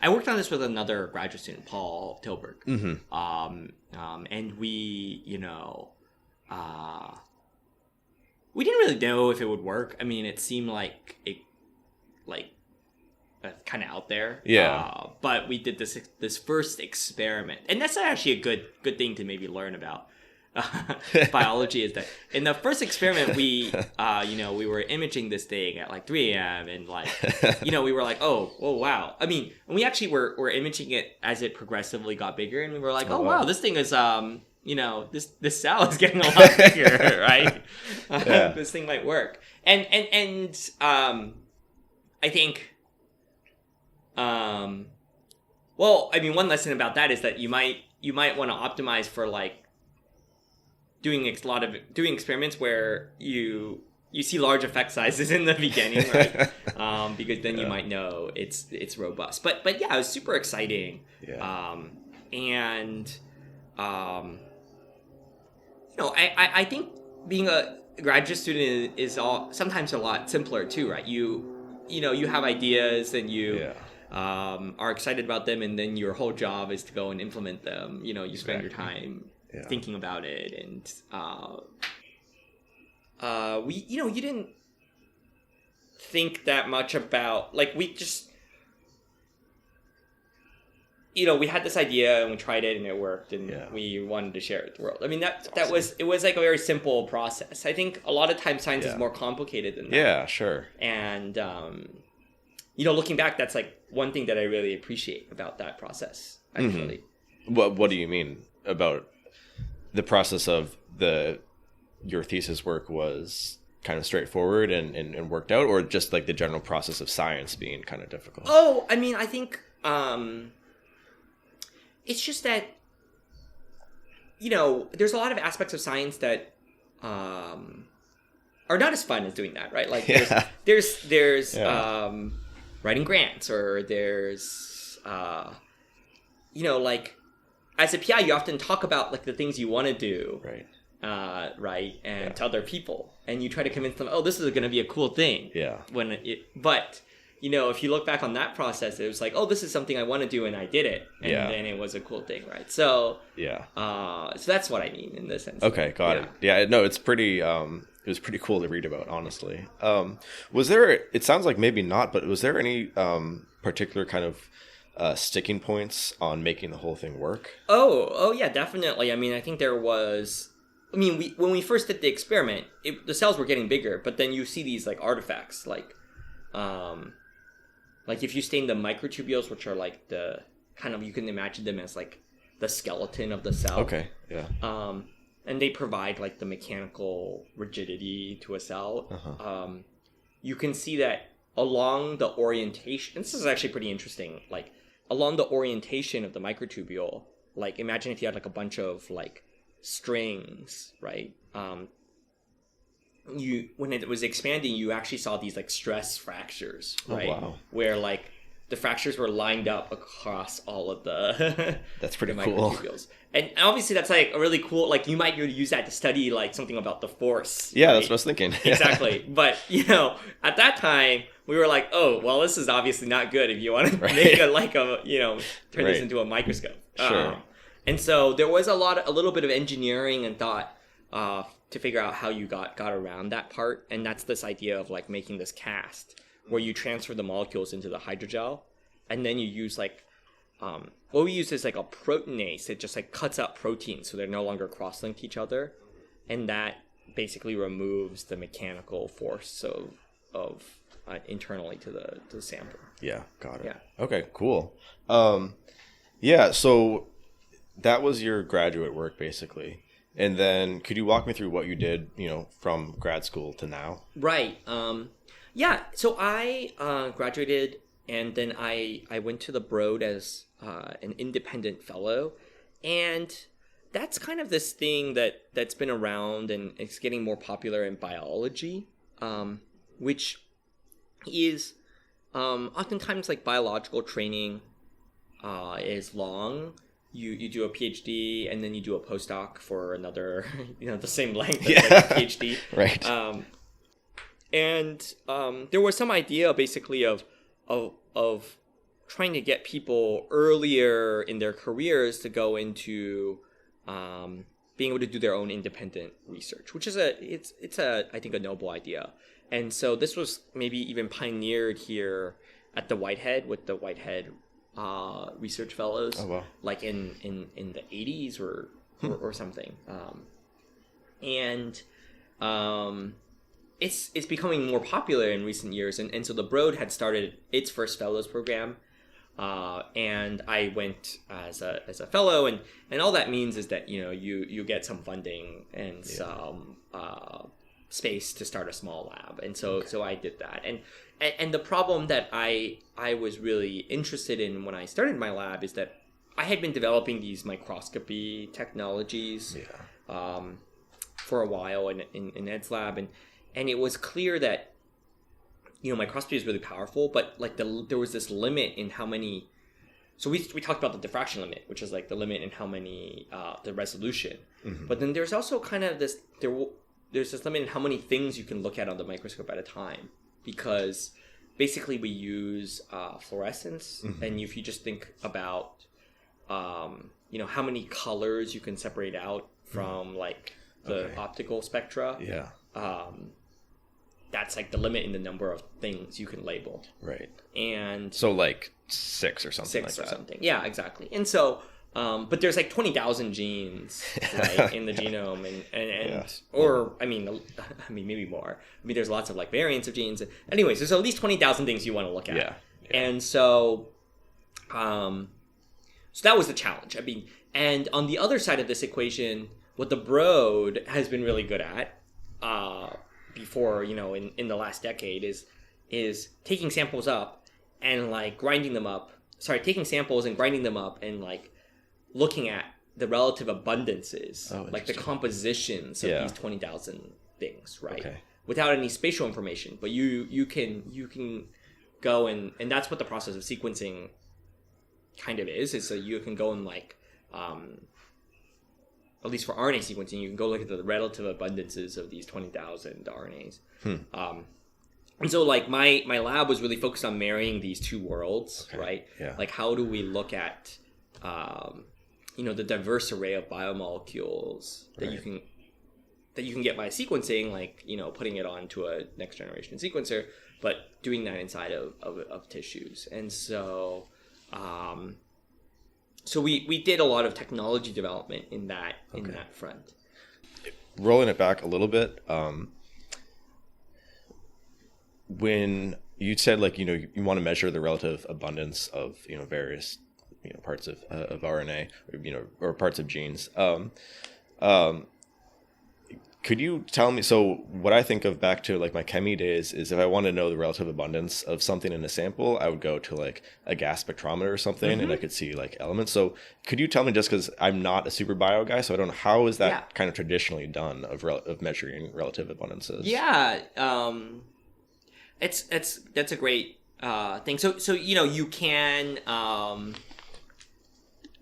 [SPEAKER 2] I worked on this with another graduate student, Paul Tilburg. And we, we didn't really know if it would work. It seemed like kind of out there.
[SPEAKER 1] Yeah.
[SPEAKER 2] But we did this first experiment, and that's actually a good thing to maybe learn about biology, is that in the first experiment we we were imaging this thing at like 3 a.m. and like we were like, oh wow. And we actually were imaging it as it progressively got bigger, and we were like, oh wow, this thing is this cell is getting a lot bigger, right? This thing might work. And I think one lesson about that is that you might want to optimize for like doing experiments where you see large effect sizes in the beginning, right? Because then you might know it's robust. But yeah, it was super exciting. I think being a graduate student is sometimes a lot simpler too, right? You have ideas and you are excited about them, and then your whole job is to go and implement them. You spend your time thinking about it, and you didn't think that much about, like, we just we had this idea and we tried it and it worked, and we wanted to share it with the world. It was like a very simple process. I think a lot of times science is more complicated than that.
[SPEAKER 1] Yeah, sure.
[SPEAKER 2] And looking back, that's like one thing that I really appreciate about that process, actually.
[SPEAKER 1] What do you mean about the process of your thesis work was kind of straightforward and worked out, or just like the general process of science being kind of difficult?
[SPEAKER 2] I think it's just that there's a lot of aspects of science that are not as fun as doing that, right? Like there's writing grants, or there's like as a PI you often talk about like the things you want to do,
[SPEAKER 1] right?
[SPEAKER 2] To other people, and you try to convince them, oh, this is going to be a cool thing. But if you look back on that process, it was like, oh, this is something I want to do, and I did it, and then it was a cool thing, right? So so that's what I mean in this sense.
[SPEAKER 1] Okay, got it. Yeah, no, it's pretty. It was pretty cool to read about, honestly. Was there? It sounds like maybe not, but was there any particular kind of sticking points on making the whole thing work?
[SPEAKER 2] Oh yeah, definitely. I think there was. When we first did the experiment, the cells were getting bigger, but then you see these like artifacts, like if you stain the microtubules, which are like the kind of, you can imagine them as like the skeleton of the cell. Okay. Yeah. And they provide like the mechanical rigidity to a cell. You can see that along the orientation. This is actually pretty interesting. Like along the orientation of the microtubule, like imagine if you had like a bunch of like strings, right? When it was expanding, you actually saw these like stress fractures, right? Oh, wow. Where like the fractures were lined up across all of the
[SPEAKER 1] that's pretty
[SPEAKER 2] the
[SPEAKER 1] cool.
[SPEAKER 2] microtubules. And obviously that's like a really cool, like you might be able to use that to study like something about the force.
[SPEAKER 1] Yeah,
[SPEAKER 2] right?
[SPEAKER 1] that's what I was thinking.
[SPEAKER 2] Exactly. But, you know, at that time we were like, oh, well, this is obviously not good if you want to make turn this into a microscope.
[SPEAKER 1] Sure.
[SPEAKER 2] And so there was a little bit of engineering and thought to figure out how you got around that part. And that's this idea of like making this cast where you transfer the molecules into the hydrogel, and then you use like what we use is like a proteinase. It just like cuts out proteins so they're no longer cross-linked to each other, and that basically removes the mechanical force of internally to the sample.
[SPEAKER 1] Yeah, got it.
[SPEAKER 2] Yeah.
[SPEAKER 1] Okay, cool. Yeah, so that was your graduate work basically. And then could you walk me through what you did, from grad school to now?
[SPEAKER 2] Right. Yeah, so I graduated, and then I went to the Broad as an independent fellow, and that's kind of this thing that's been around, and it's getting more popular in biology, which is oftentimes like biological training is long. You do a PhD, and then you do a postdoc for another, the same length as like a PhD.
[SPEAKER 1] Right.
[SPEAKER 2] And there was some idea basically of trying to get people earlier in their careers to go into being able to do their own independent research, which is I think a noble idea. And so this was maybe even pioneered here at the Whitehead with the Whitehead research fellows.
[SPEAKER 1] Oh, wow.
[SPEAKER 2] Like in the 80s or something. It's becoming more popular in recent years, and so the Broad had started its first fellows program, and I went as a fellow, and all that means is that you get some funding and some space to start a small lab, and so I did that, and the problem that I was really interested in when I started my lab is that I had been developing these microscopy technologies for a while in Ed's lab, and it was clear that microscopy is really powerful, but like there was this limit in how many. So we talked about the diffraction limit, which is like the limit in how many the resolution. Mm-hmm. But then there's also kind of there's this limit in how many things you can look at on the microscope at a time, because basically we use fluorescence, mm-hmm. and if you just think about how many colors you can separate out from like the optical spectra.
[SPEAKER 1] Yeah.
[SPEAKER 2] That's like the limit in the number of things you can label.
[SPEAKER 1] Right.
[SPEAKER 2] And
[SPEAKER 1] so like 6 or something like that. 6 or something.
[SPEAKER 2] Yeah, exactly. And so, but there's like 20,000 genes right, in the genome, I mean maybe more. I mean, there's lots of like variants of genes. Anyways, there's at least 20,000 things you want to look at.
[SPEAKER 1] Yeah.
[SPEAKER 2] And so, so that was the challenge. I mean, and on the other side of this equation, what the Broad has been really good at, before in the last decade is taking samples up and like grinding them up. Sorry, taking samples and grinding them up and like looking at the relative abundances, like the compositions of these 20,000 things, right? Okay. Without any spatial information, but you can go and that's what the process of sequencing kind of is so you can go and like at least for RNA sequencing, you can go look at the relative abundances of these 20,000 RNAs. And so like my lab was really focused on marrying these two worlds, right? Yeah. Like how do we look at the diverse array of biomolecules that you can get by sequencing, like putting it onto a next generation sequencer, but doing that inside of tissues. And so so we did a lot of technology development in that front.
[SPEAKER 1] Rolling it back a little bit, when you said like you want to measure the relative abundance of various parts of RNA or parts of genes, could you tell me, so what I think of back to like my chemie days is if I want to know the relative abundance of something in a sample, I would go to like a gas spectrometer or something, mm-hmm. and I could see like elements. So could you tell me, just because I'm not a super bio guy, so I don't know, how is that kind of traditionally done of measuring relative abundances?
[SPEAKER 2] Yeah, that's a great thing. So you can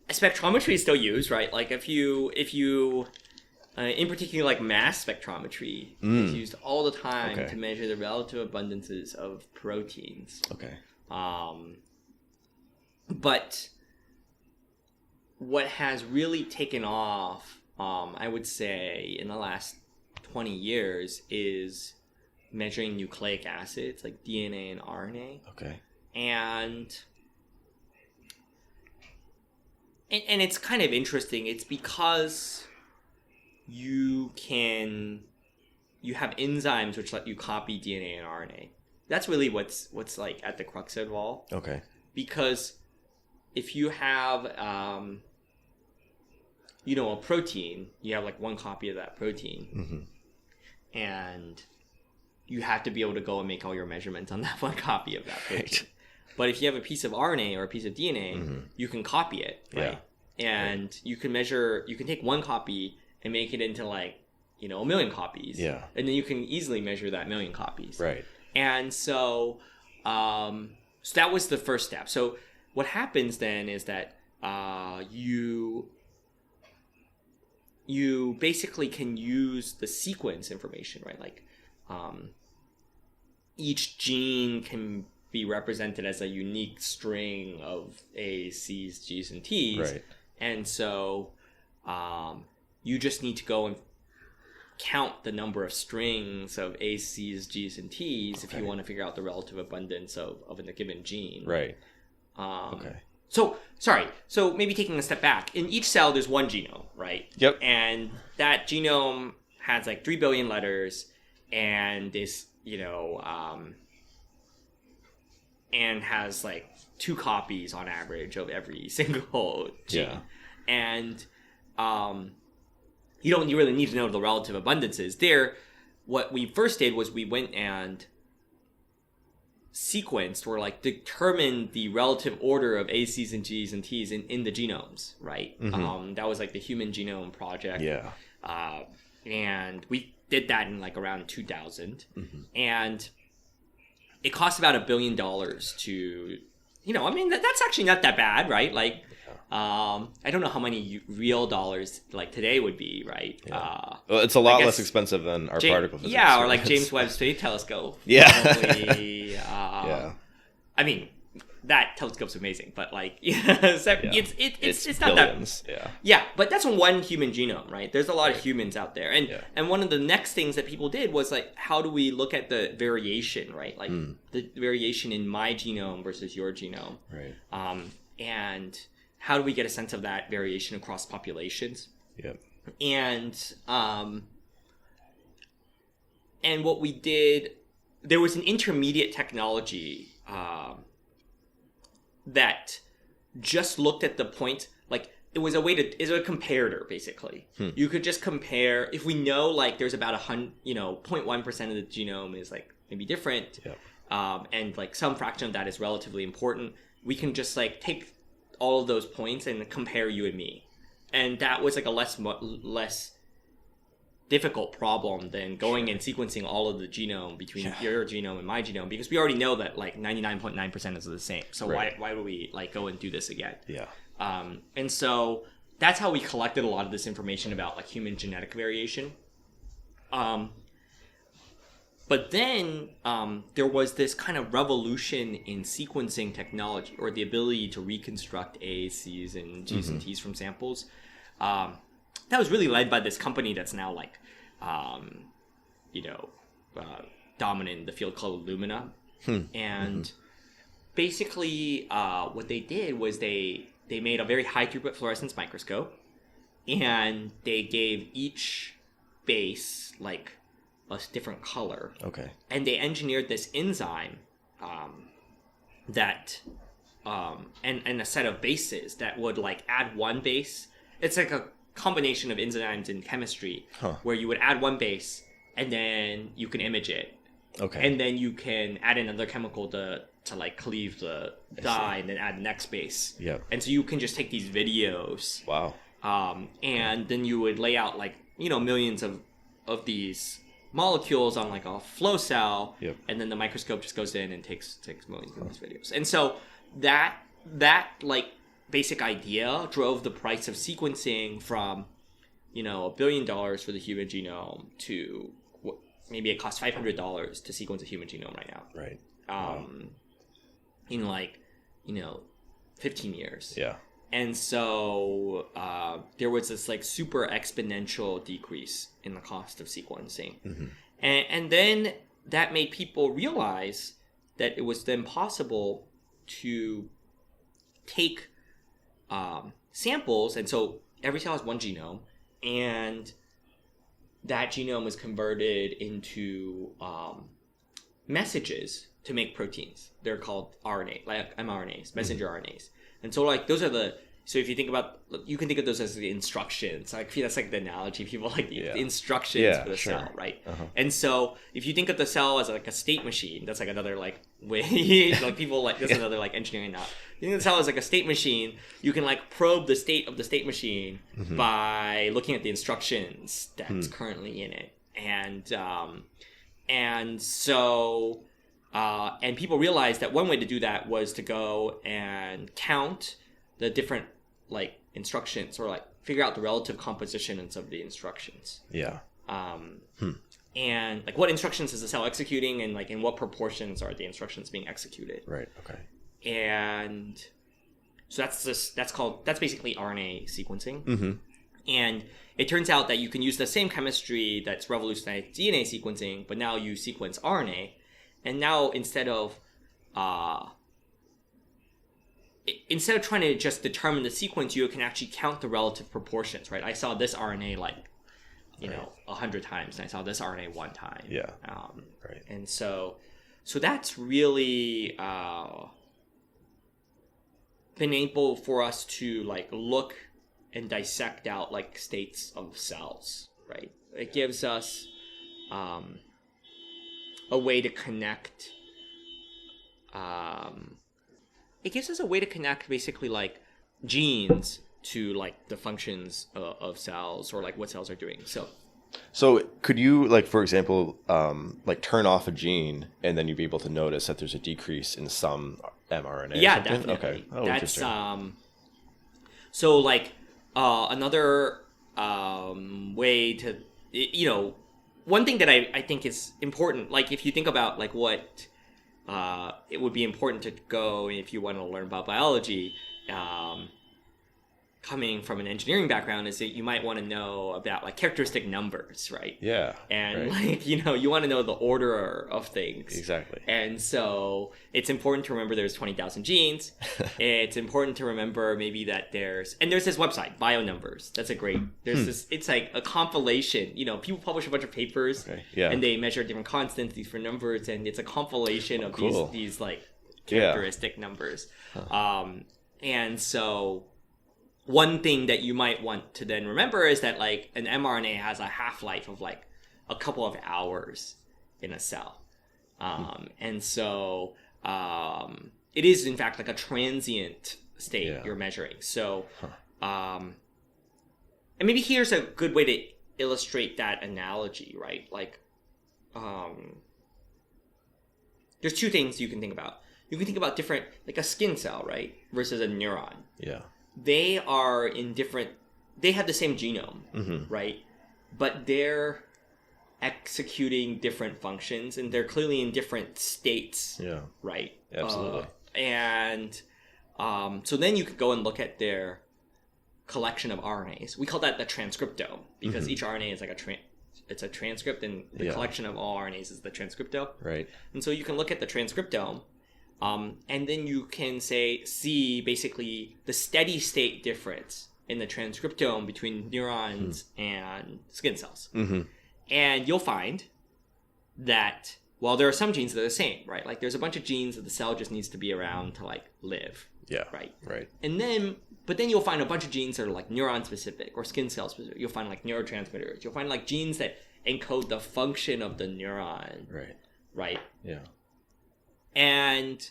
[SPEAKER 2] spectrometry is still used, right? Like if you in particular, like mass spectrometry is used all the time to measure the relative abundances of proteins.
[SPEAKER 1] Okay.
[SPEAKER 2] But what has really taken off, I would say, in the last 20 years is measuring nucleic acids like DNA and RNA.
[SPEAKER 1] Okay. And
[SPEAKER 2] it's kind of interesting. It's because you have enzymes which let you copy DNA and RNA. That's really what's like at the crux of it all.
[SPEAKER 1] Okay.
[SPEAKER 2] Because if you have a protein, you have like one copy of that protein, and you have to be able to go and make all your measurements on that one copy of that protein. Right. But if you have a piece of RNA or a piece of DNA, you can copy it, right? Yeah. And you can take one copy and make it into like, a million copies. Yeah. And then you can easily measure that million copies.
[SPEAKER 1] Right.
[SPEAKER 2] And so that was the first step. So what happens then is that you basically can use the sequence information, right? Like each gene can be represented as a unique string of A's, C's, G's, and T's. Right. And so you just need to go and count the number of strings of A's, C's, G's, and T's if you want to figure out the relative abundance of a given gene.
[SPEAKER 1] Right.
[SPEAKER 2] So maybe taking a step back, in each cell there's one genome, right?
[SPEAKER 1] Yep.
[SPEAKER 2] And that genome has like 3 billion letters and is, and has like 2 copies on average of every single gene. Yeah. And you don't really need to know the relative abundances. What we first did was we went and sequenced or like determined the relative order of A's, C's, and G's and T's in the genomes, right? That was like the Human Genome Project. Yeah. And we did that in like around 2000. And it cost about $1 billion to, that's actually not that bad, right? Like, I don't know how many real dollars like today would be, right?
[SPEAKER 1] Yeah. Well, it's a lot less expensive than our particle physics.
[SPEAKER 2] Yeah, or like James Webb Space Telescope.
[SPEAKER 1] Yeah.
[SPEAKER 2] Probably, yeah. I mean, that telescope's amazing, but like, it's not
[SPEAKER 1] billions.
[SPEAKER 2] that. Yeah, but that's one human genome, right? There's a lot of humans out there, and one of the next things that people did was like, how do we look at the variation, right? Like the variation in my genome versus your genome,
[SPEAKER 1] right?
[SPEAKER 2] And how do we get a sense of that variation across populations?
[SPEAKER 1] Yep.
[SPEAKER 2] And what we did, there was an intermediate technology that just looked at the point, like it was a comparator basically. You could just compare, if we know like there's about 0.1% of the genome is like maybe different, and like some fraction of that is relatively important, we can just like take all of those points and compare you and me. And that was like a less difficult problem than going and sequencing all of the genome between your genome and my genome, because we already know that like 99.9% is the same. So why would we like go and do this again?
[SPEAKER 1] Yeah.
[SPEAKER 2] And so that's how we collected a lot of this information about like human genetic variation. But then there was this kind of revolution in sequencing technology, or the ability to reconstruct A's, C's, and G's and T's from samples. That was really led by this company that's now like, dominant in the field called Illumina. And basically what they did was they made a very high throughput fluorescence microscope, and they gave each base like a different color.
[SPEAKER 1] Okay.
[SPEAKER 2] And they engineered this enzyme that and a set of bases that would like add one base. It's like a combination of enzymes in chemistry where you would add one base and then you can image it.
[SPEAKER 1] Okay.
[SPEAKER 2] And then you can add another chemical to like cleave the dye and then add the next base.
[SPEAKER 1] Yep.
[SPEAKER 2] And so you can just take these videos.
[SPEAKER 1] Wow.
[SPEAKER 2] And then you would lay out like, millions of these molecules on like a flow cell,
[SPEAKER 1] Yep.
[SPEAKER 2] and then the microscope just goes in and takes millions of these videos. And so that like basic idea drove the price of sequencing from, $1 billion for the human genome to maybe it costs $500 to sequence a human genome right now.
[SPEAKER 1] Right.
[SPEAKER 2] In like 15 years.
[SPEAKER 1] Yeah.
[SPEAKER 2] And so there was this like super exponential decrease in the cost of sequencing.
[SPEAKER 1] Mm-hmm.
[SPEAKER 2] And then that made people realize that it was then possible to take samples. And so every cell has one genome, and that genome was converted into messages to make proteins. They're called RNA, like mRNAs, messenger RNAs. And so like those are so if you think about, you can think of those as the instructions. Like that's like the analogy. People like the instructions for the cell, right? Uh-huh. And so if you think of the cell as like a state machine, that's like another like way, like people like, that's another like engineering now. You think of the cell as like a state machine, you can like probe the state of the state machine by looking at the instructions that's currently in it. And so people realized that one way to do that was to go and count the different like instructions, or like figure out the relative compositions of the instructions.
[SPEAKER 1] Yeah.
[SPEAKER 2] And like what instructions is the cell executing, and like in what proportions are the instructions being executed.
[SPEAKER 1] Right. Okay.
[SPEAKER 2] And so that's basically RNA sequencing.
[SPEAKER 1] Mm-hmm.
[SPEAKER 2] And it turns out that you can use the same chemistry that's revolutionized DNA sequencing, but now you sequence RNA. And now instead of trying to just determine the sequence, you can actually count the relative proportions, right? I saw this RNA like, 100 times, and I saw this RNA one time.
[SPEAKER 1] Yeah.
[SPEAKER 2] Right. And so that's really been able for us to like look and dissect out like states of cells, right? It gives us a way to connect. It gives us a way to connect basically like genes to like the functions of cells, or like what cells are doing.
[SPEAKER 1] So could you, like, for example, like turn off a gene and then you'd be able to notice that there's a decrease in some mRNA?
[SPEAKER 2] Yeah,
[SPEAKER 1] or something?
[SPEAKER 2] definitely.
[SPEAKER 1] Okay. Oh,
[SPEAKER 2] that's
[SPEAKER 1] interesting.
[SPEAKER 2] So like another way to, one thing that I think is important, like if you think about like what it would be important to go if you want to learn about biology, coming from an engineering background, is that you might want to know about like characteristic numbers, right?
[SPEAKER 1] Yeah.
[SPEAKER 2] And
[SPEAKER 1] right.
[SPEAKER 2] like, you want to know the order of things.
[SPEAKER 1] Exactly.
[SPEAKER 2] And so it's important to remember there's 20,000 genes. It's important to remember maybe that there's this website, BioNumbers. That's a great, it's like a compilation, people publish a bunch of papers, and they measure different constants, these different numbers, and it's a compilation of these like characteristic numbers. And so one thing that you might want to then remember is that like an mRNA has a half-life of like a couple of hours in a cell. And so it is in fact like a transient state you're measuring. So, and maybe here's a good way to illustrate that analogy, right? Like, there's two things you can think about. You can think about different, like a skin cell, right? Versus a neuron.
[SPEAKER 1] Yeah.
[SPEAKER 2] They are they have the same genome, right? But they're executing different functions, and they're clearly in different states, right?
[SPEAKER 1] Absolutely.
[SPEAKER 2] So then you could go and look at their collection of RNAs. We call that the transcriptome, because each RNA is like it's a transcript, and the collection of all RNAs is the transcriptome.
[SPEAKER 1] Right.
[SPEAKER 2] And so you can look at the transcriptome, and then you can see basically the steady state difference in the transcriptome between neurons and skin cells. And you'll find that while there are some genes that are the same, right? Like there's a bunch of genes that the cell just needs to be around to like live.
[SPEAKER 1] Yeah.
[SPEAKER 2] Right.
[SPEAKER 1] Right.
[SPEAKER 2] But then you'll find a bunch of genes that are like neuron specific or skin cell specific. You'll find like neurotransmitters. You'll find like genes that encode the function of the neuron.
[SPEAKER 1] Right.
[SPEAKER 2] Right.
[SPEAKER 1] Yeah.
[SPEAKER 2] And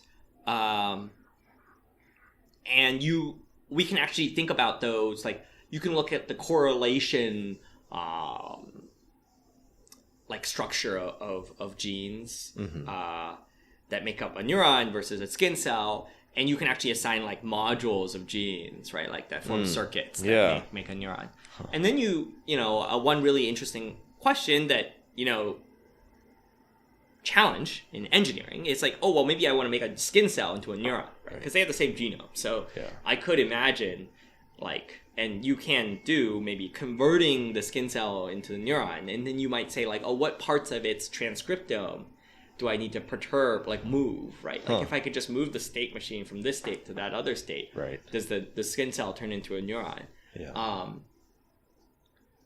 [SPEAKER 2] we can actually think about those, like you can look at the correlation like structure of genes that make up a neuron versus a skin cell, and you can actually assign like modules of genes, right, like that form circuits that make a neuron. And then one really interesting question that challenge in engineering is like, oh well, maybe I want to make a skin cell into a neuron, right? Because they have the same genome. So I could imagine like, and you can do maybe converting the skin cell into the neuron, and then you might say like, oh, what parts of its transcriptome do I need to perturb, like move, right? Like if I could just move the state machine from this state to that other state, does the skin cell turn into a neuron?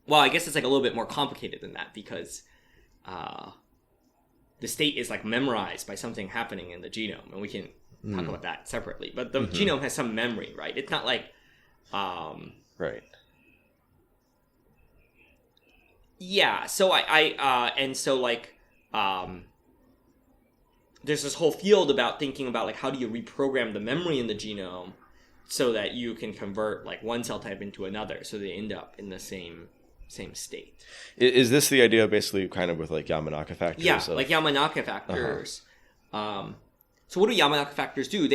[SPEAKER 2] Well, I guess it's like a little bit more complicated than that, because the state is like memorized by something happening in the genome, and we can talk about that separately. But the genome has some memory, right? It's not like yeah. So there's this whole field about thinking about like how do you reprogram the memory in the genome so that you can convert like one cell type into another, so they end up in the same state.
[SPEAKER 1] Is this the idea basically kind of with like Yamanaka factors?
[SPEAKER 2] Yeah, like Yamanaka factors. So what do Yamanaka factors do?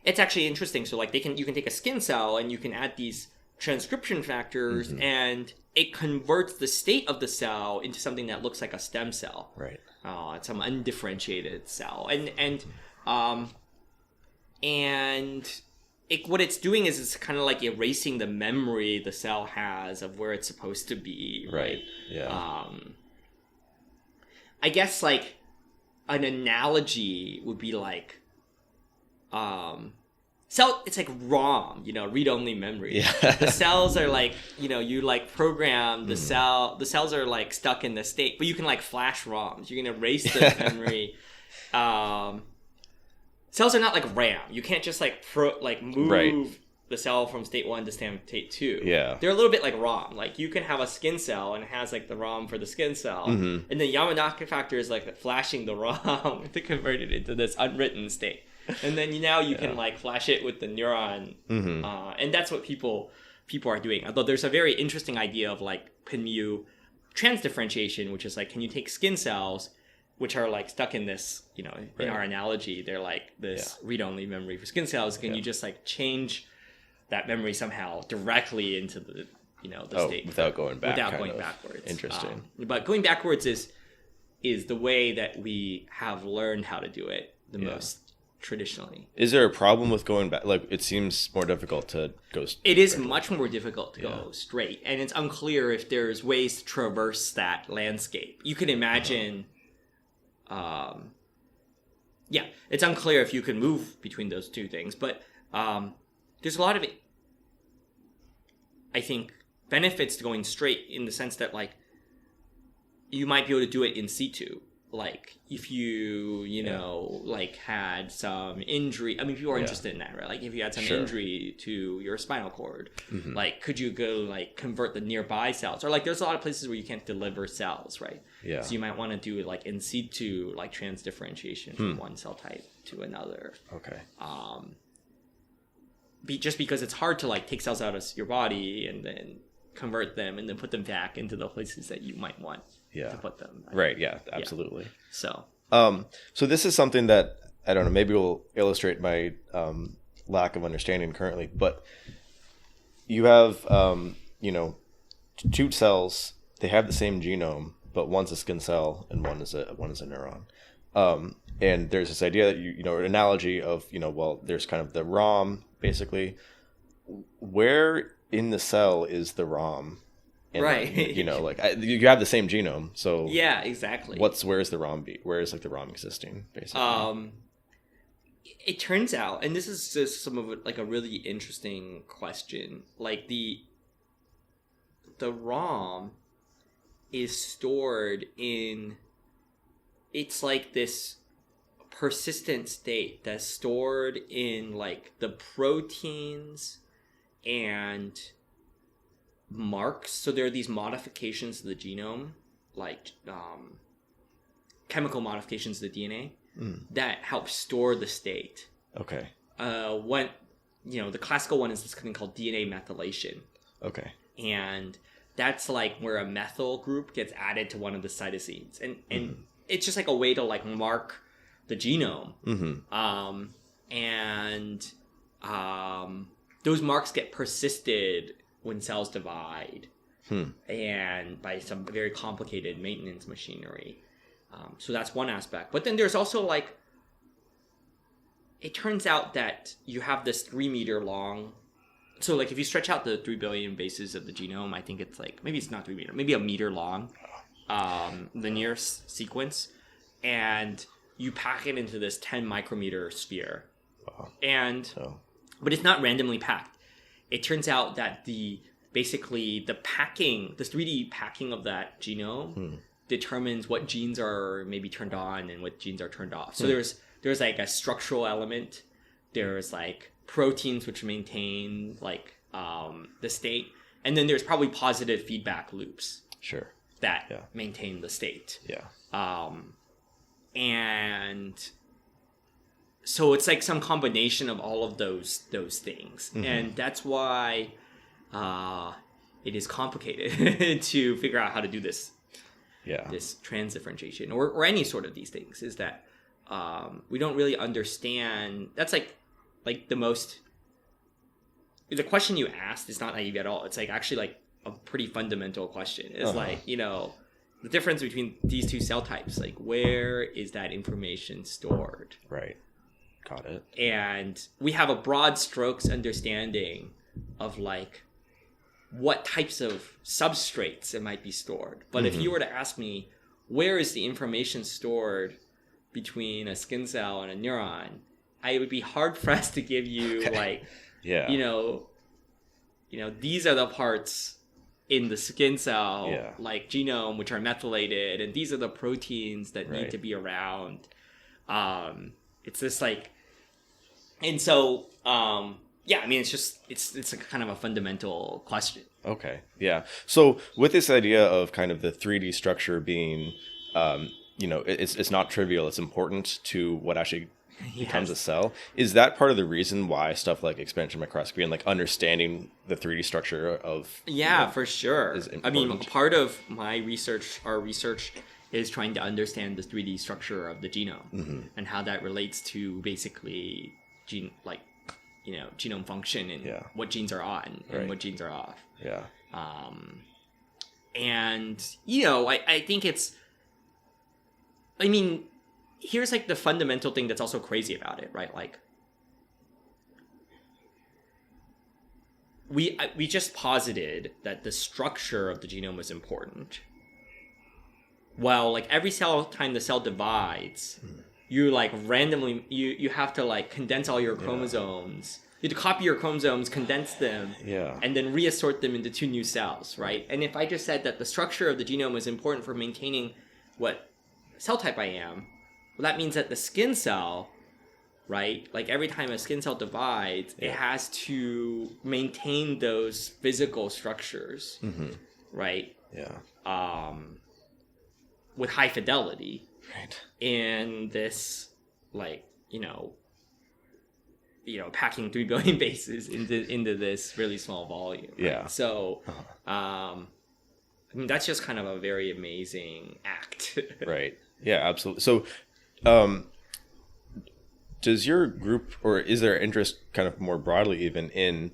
[SPEAKER 2] It's actually interesting. So like you can take a skin cell and you can add these transcription factors and it converts the state of the cell into something that looks like a stem cell.
[SPEAKER 1] Right.
[SPEAKER 2] It's some undifferentiated cell. What it's doing is it's kind of like erasing the memory the cell has of where it's supposed to be. Right.
[SPEAKER 1] Yeah.
[SPEAKER 2] I guess like an analogy would be like, cell, it's like ROM, read-only memory. Yeah. The cells are like, you like program the cell. The cells are like stuck in the state, but you can like flash ROMs. You can erase the memory. Cells are not like RAM. You can't just like move the cell from state 1 to state 2.
[SPEAKER 1] Yeah.
[SPEAKER 2] They're a little bit like ROM. Like you can have a skin cell and it has like the ROM for the skin cell. And then Yamanaka factor is like flashing the ROM to convert it into this unwritten state. And then you can like flash it with the neuron. And that's what people are doing. Although there's a very interesting idea of like PNMU transdifferentiation, which is like, can you take skin cells, which are like stuck in this, in our analogy, they're like this read-only memory for skin cells. Can you just like change that memory somehow directly into the, the state
[SPEAKER 1] without going back?
[SPEAKER 2] Without going backwards.
[SPEAKER 1] Interesting.
[SPEAKER 2] But going backwards is the way that we have learned how to do it the most traditionally.
[SPEAKER 1] Is there a problem with going back? Like, it seems more difficult to go straight.
[SPEAKER 2] It is much more difficult to go straight, and it's unclear if there's ways to traverse that landscape. You can imagine, it's unclear if you can move between those two things, but there's a lot of, I think, benefits to going straight in the sense that, like, you might be able to do it in situ. Like, if you, like, had some injury. I mean, people are interested in that, right? Like, if you had some injury to your spinal cord, like, could you go, like, convert the nearby cells? Or, like, there's a lot of places where you can't deliver cells, right?
[SPEAKER 1] Yeah.
[SPEAKER 2] So you might want to do, like, in situ, like, transdifferentiation from one cell type to another.
[SPEAKER 1] Okay.
[SPEAKER 2] Just because it's hard to, like, take cells out of your body and then convert them and then put them back into the places that you might want to put them.
[SPEAKER 1] Right. Yeah, absolutely.
[SPEAKER 2] Yeah.
[SPEAKER 1] So this is something that, I don't know, maybe will illustrate my lack of understanding currently, but you have, two cells, they have the same genome, but one's a skin cell and one is a neuron. And there's this idea that an analogy of, there's kind of the ROM basically. Where in the cell is the ROM? And
[SPEAKER 2] right.
[SPEAKER 1] Then, you have the same genome, so
[SPEAKER 2] yeah, exactly.
[SPEAKER 1] Where's the ROM where is like the ROM existing basically?
[SPEAKER 2] It turns out, and this is just some of it, like a really interesting question, like the ROM is stored in, it's like this persistent state that's stored in like the proteins and marks. So there are these modifications to the genome, like chemical modifications to the DNA that help store the state.
[SPEAKER 1] Okay.
[SPEAKER 2] The classical one is this thing called DNA methylation.
[SPEAKER 1] Okay.
[SPEAKER 2] And that's like where a methyl group gets added to one of the cytosines, and it's just like a way to like mark the genome. And those marks get persisted when cells divide, and by some very complicated maintenance machinery. So that's one aspect. But then there's also like, it turns out that you have this 3 meter long. So like if you stretch out the 3 billion bases of the genome, I think it's like, maybe it's not 3 meter, maybe a meter long linear sequence, and you pack it into this 10 micrometer sphere. Wow. But it's not randomly packed. It turns out that basically the packing, this 3D packing of that genome determines what genes are maybe turned on and what genes are turned off. So there's like a structural element. There's like proteins which maintain like the state, and then there's probably positive feedback loops. Sure. That maintain the state. Yeah. And so it's like some combination of all of those things, and that's why it is complicated to figure out how to do this. Yeah. This transdifferentiation or any sort of these things is that we don't really understand. That's like the question you asked is not naive at all. It's like actually like a pretty fundamental question. It's like, the difference between these two cell types, like where is that information stored? Right. Got it. And we have a broad strokes understanding of like what types of substrates it might be stored. But if you were to ask me, where is the information stored between a skin cell and a neuron, I would be hard pressed to give you like, these are the parts in the skin cell, like genome, which are methylated, and these are the proteins that need to be around. It's this like, and so, I mean, it's a kind of a fundamental question.
[SPEAKER 1] Okay. Yeah. So with this idea of kind of the 3D structure being, it's not trivial. It's important to what actually becomes a cell. Is that part of the reason why stuff like expansion microscopy and like understanding the 3D structure of
[SPEAKER 2] for sure. Is important? I mean, part of our research is trying to understand the 3D structure of the genome and how that relates to basically genome function and what genes are on and what genes are off. Yeah. And I think here's like the fundamental thing that's also crazy about it, right? Like we just posited that the structure of the genome was important. Well, like every time the cell divides, you like randomly you have to like condense all your chromosomes. You have to copy your chromosomes, condense them, and then reassort them into 2 new cells, right? And if I just said that the structure of the genome is important for maintaining what cell type I am, well, that means that the skin cell, right? Like every time a skin cell divides, it has to maintain those physical structures, right? Yeah. With high fidelity, right? In this, like, packing 3 billion bases into this really small volume. Right? Yeah. So, that's just kind of a very amazing act.
[SPEAKER 1] Right. Yeah, absolutely. So, does your group, or is there interest kind of more broadly even in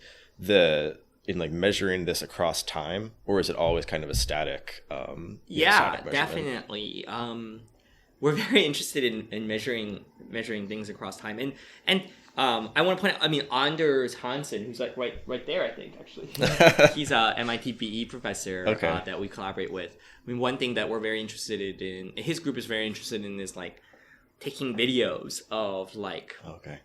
[SPEAKER 1] like measuring this across time, or is it always kind of a static?
[SPEAKER 2] Static definitely. We're very interested in measuring things across time, and I want to point out, Anders Hansen, who's like right there, I think actually, he's a MIT BE professor that we collaborate with. One thing that we're very interested in, his group is very interested in, is like taking videos of like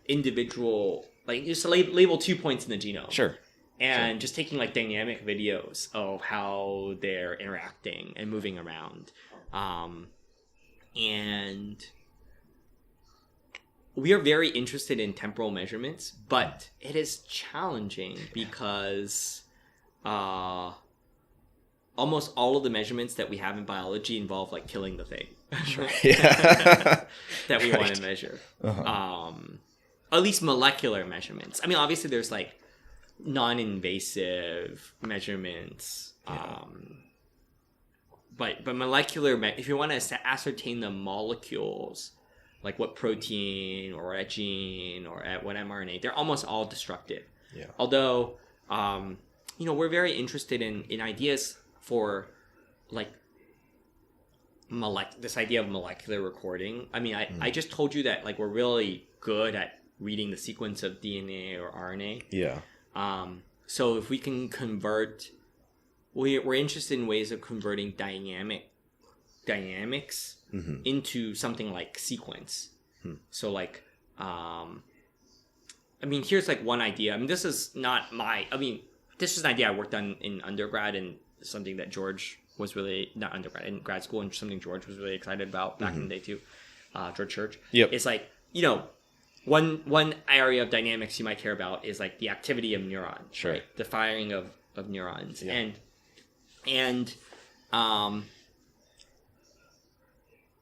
[SPEAKER 2] individual, like just label 2 points in the genome. Sure. And just taking like dynamic videos of how they're interacting and moving around. And we are very interested in temporal measurements, but it is challenging because almost all of the measurements that we have in biology involve like killing the thing. Sure. That we want to measure. At least molecular measurements. Obviously there's like non-invasive measurements But molecular, if you want to ascertain the molecules, like what protein or what gene or at what mRNA, they're almost all destructive.
[SPEAKER 1] Yeah.
[SPEAKER 2] Although, we're very interested in ideas for like this idea of molecular recording. I mean, I just told you that like we're really good at reading the sequence of DNA or RNA.
[SPEAKER 1] Yeah.
[SPEAKER 2] So if we can convert, we're interested in ways of converting dynamics into something like sequence. So like, here's like one idea. This is not this is an idea I worked on in undergrad and something that George was really, not undergrad, in grad school, and something George was really excited about back in the day too. George Church.
[SPEAKER 1] Yep.
[SPEAKER 2] It's like, one area of dynamics you might care about is like the activity of neurons.
[SPEAKER 1] Sure.
[SPEAKER 2] Right? The firing of neurons.
[SPEAKER 1] Yeah.
[SPEAKER 2] And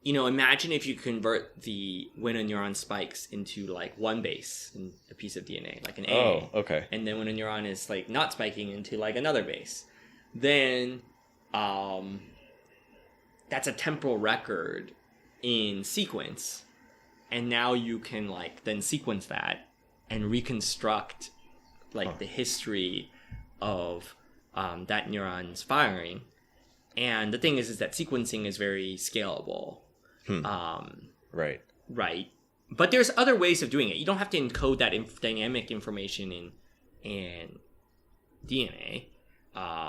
[SPEAKER 2] imagine if you convert when a neuron spikes into like one base in a piece of DNA, like an A.
[SPEAKER 1] Oh, okay.
[SPEAKER 2] And then when a neuron is like not spiking into like another base, then that's a temporal record in sequence. And now you can like then sequence that and reconstruct like the history of that neuron's firing. And the thing is that sequencing is very scalable.
[SPEAKER 1] Right.
[SPEAKER 2] Right. But there's other ways of doing it. You don't have to encode that dynamic information in DNA.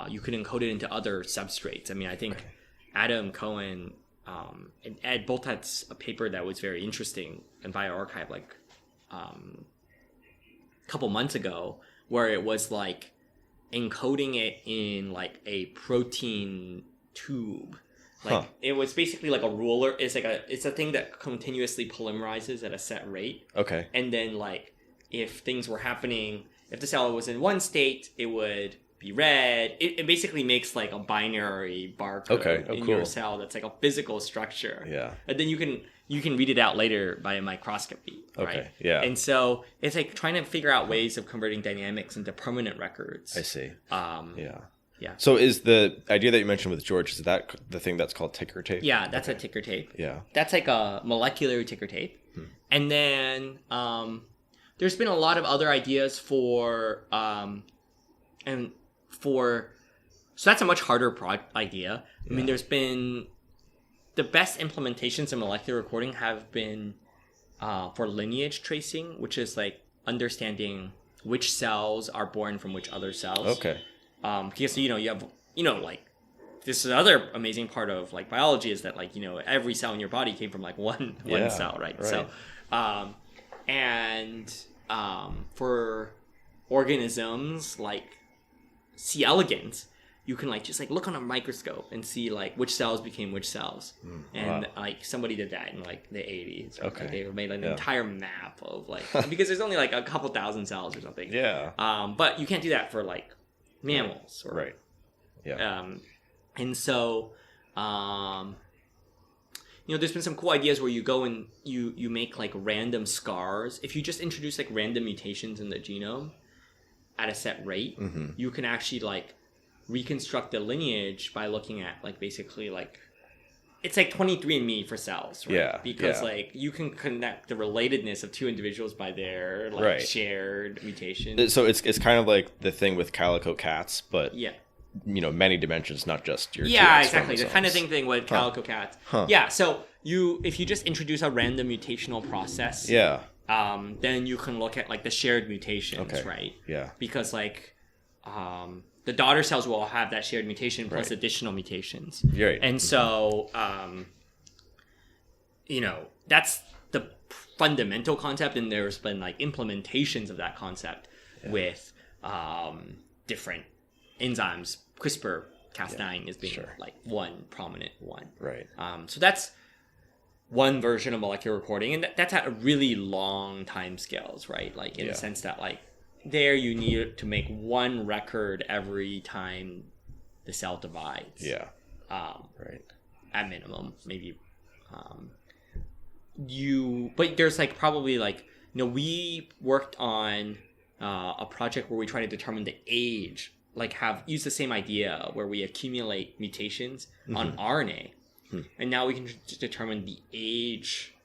[SPEAKER 2] You can encode it into other substrates. I think Adam Cohen and Ed both had a paper that was very interesting in bioRxiv like a couple months ago, where it was like encoding it in like a protein tube. It was basically like a ruler. It's a thing that continuously polymerizes at a set rate.
[SPEAKER 1] Okay.
[SPEAKER 2] And then like if things were happening, if the cell was in one state, it would be red. It basically makes like a binary barcode in your cell that's like a physical structure.
[SPEAKER 1] Yeah.
[SPEAKER 2] And then you can read it out later by a microscopy. Right?
[SPEAKER 1] Okay. Yeah.
[SPEAKER 2] And so it's like trying to figure out ways of converting dynamics into permanent records.
[SPEAKER 1] I see.
[SPEAKER 2] Yeah.
[SPEAKER 1] So is the idea that you mentioned with George, is that the thing that's called ticker tape?
[SPEAKER 2] Yeah, that's a ticker tape.
[SPEAKER 1] Yeah.
[SPEAKER 2] That's like a molecular ticker tape. And then there's been a lot of other ideas so that's a much harder idea.
[SPEAKER 1] Yeah.
[SPEAKER 2] There's been the best implementations in molecular recording have been for lineage tracing, which is like understanding which cells are born from which other cells.
[SPEAKER 1] Okay.
[SPEAKER 2] Because you have like this is another amazing part of like biology is that like every cell in your body came from like one cell, right? So for organisms like C. elegans, you can like just like look on a microscope and see like which cells became which cells. And like somebody did that in like the 80s.
[SPEAKER 1] Okay.
[SPEAKER 2] Like, they made an entire map of like because there's only like a couple thousand cells or something.
[SPEAKER 1] Yeah.
[SPEAKER 2] But you can't do that for like mammals. Or,
[SPEAKER 1] right. Yeah.
[SPEAKER 2] And so there's been some cool ideas where you go and you make like random scars. If you just introduce like random mutations in the genome at a set rate, you can actually like reconstruct the lineage by looking at like basically like it's like 23andMe for cells, right?
[SPEAKER 1] Yeah.
[SPEAKER 2] Because like you can connect the relatedness of two individuals by their like shared mutation.
[SPEAKER 1] So it's kind of like the thing with calico cats, but
[SPEAKER 2] yeah.
[SPEAKER 1] Many dimensions, not just your
[SPEAKER 2] exactly the kind of thing with calico cats. So if you just introduce a random mutational process, then you can look at like the shared mutations, right?
[SPEAKER 1] Yeah.
[SPEAKER 2] Because like the daughter cells will have that shared mutation plus additional mutations.
[SPEAKER 1] Right.
[SPEAKER 2] And so that's the fundamental concept, and there's been like implementations of that concept with different enzymes. CRISPR-Cas9 is being like one prominent one.
[SPEAKER 1] Right.
[SPEAKER 2] So that's one version of molecular recording, and that's at a really long time scales, right? Like in the sense that like there you need to make one record every time the cell divides.
[SPEAKER 1] Yeah. Right.
[SPEAKER 2] At minimum, maybe. But there's like probably like we worked on a project where we try to determine the age, like have used the same idea where we accumulate mutations on RNA, and now we can determine the age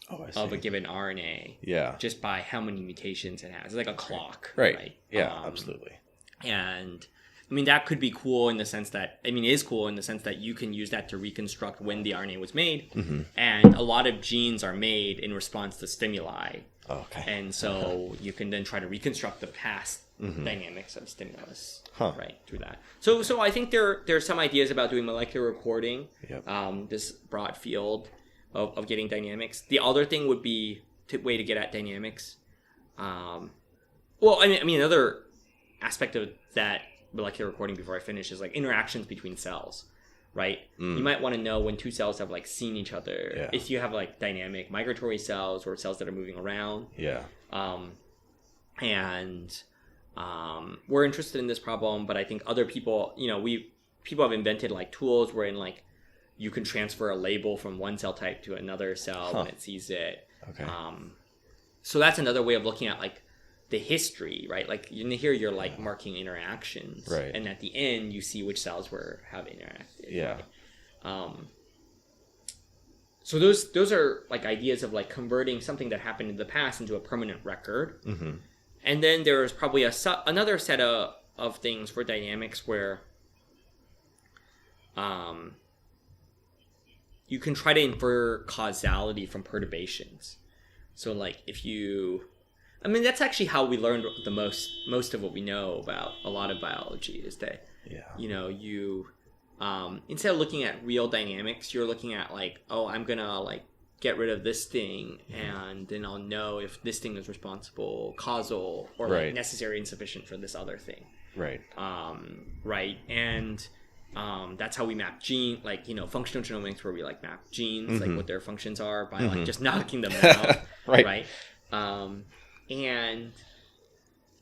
[SPEAKER 2] of a given RNA just by how many mutations it has. It's like a clock, right?
[SPEAKER 1] Yeah, absolutely.
[SPEAKER 2] And I mean, that could be cool in the sense that, it is cool in the sense that you can use that to reconstruct when the RNA was made. And a lot of genes are made in response to stimuli.
[SPEAKER 1] Okay.
[SPEAKER 2] And so you can then try to reconstruct the past dynamics of stimulus, right, through that. So I think there's some ideas about doing molecular recording, this broad field of getting dynamics. The other thing would be way to get at dynamics. Another aspect of that molecular recording before I finish is like interactions between cells, right? You might want to know when two cells have like seen each other. If you have like dynamic migratory cells or cells that are moving around. We're interested in this problem, but I think other people, people have invented like tools wherein like you can transfer a label from one cell type to another cell when it sees it. So that's another way of looking at like the history, right? Like here you're like marking interactions,
[SPEAKER 1] right?
[SPEAKER 2] And at the end you see which cells have interacted. Right? So those are like ideas of like converting something that happened in the past into a permanent record. And then there's probably another set of things for dynamics where you can try to infer causality from perturbations. So like that's actually how we learned the most of what we know about a lot of biology is that, you instead of looking at real dynamics, you're looking at like, I'm going to like get rid of this thing and then I'll know if this thing is responsible, causal, or like necessary and sufficient for this other thing. Right. And that's how we map functional genomics, where we like map genes, like what their functions are by like just knocking them out. Right. And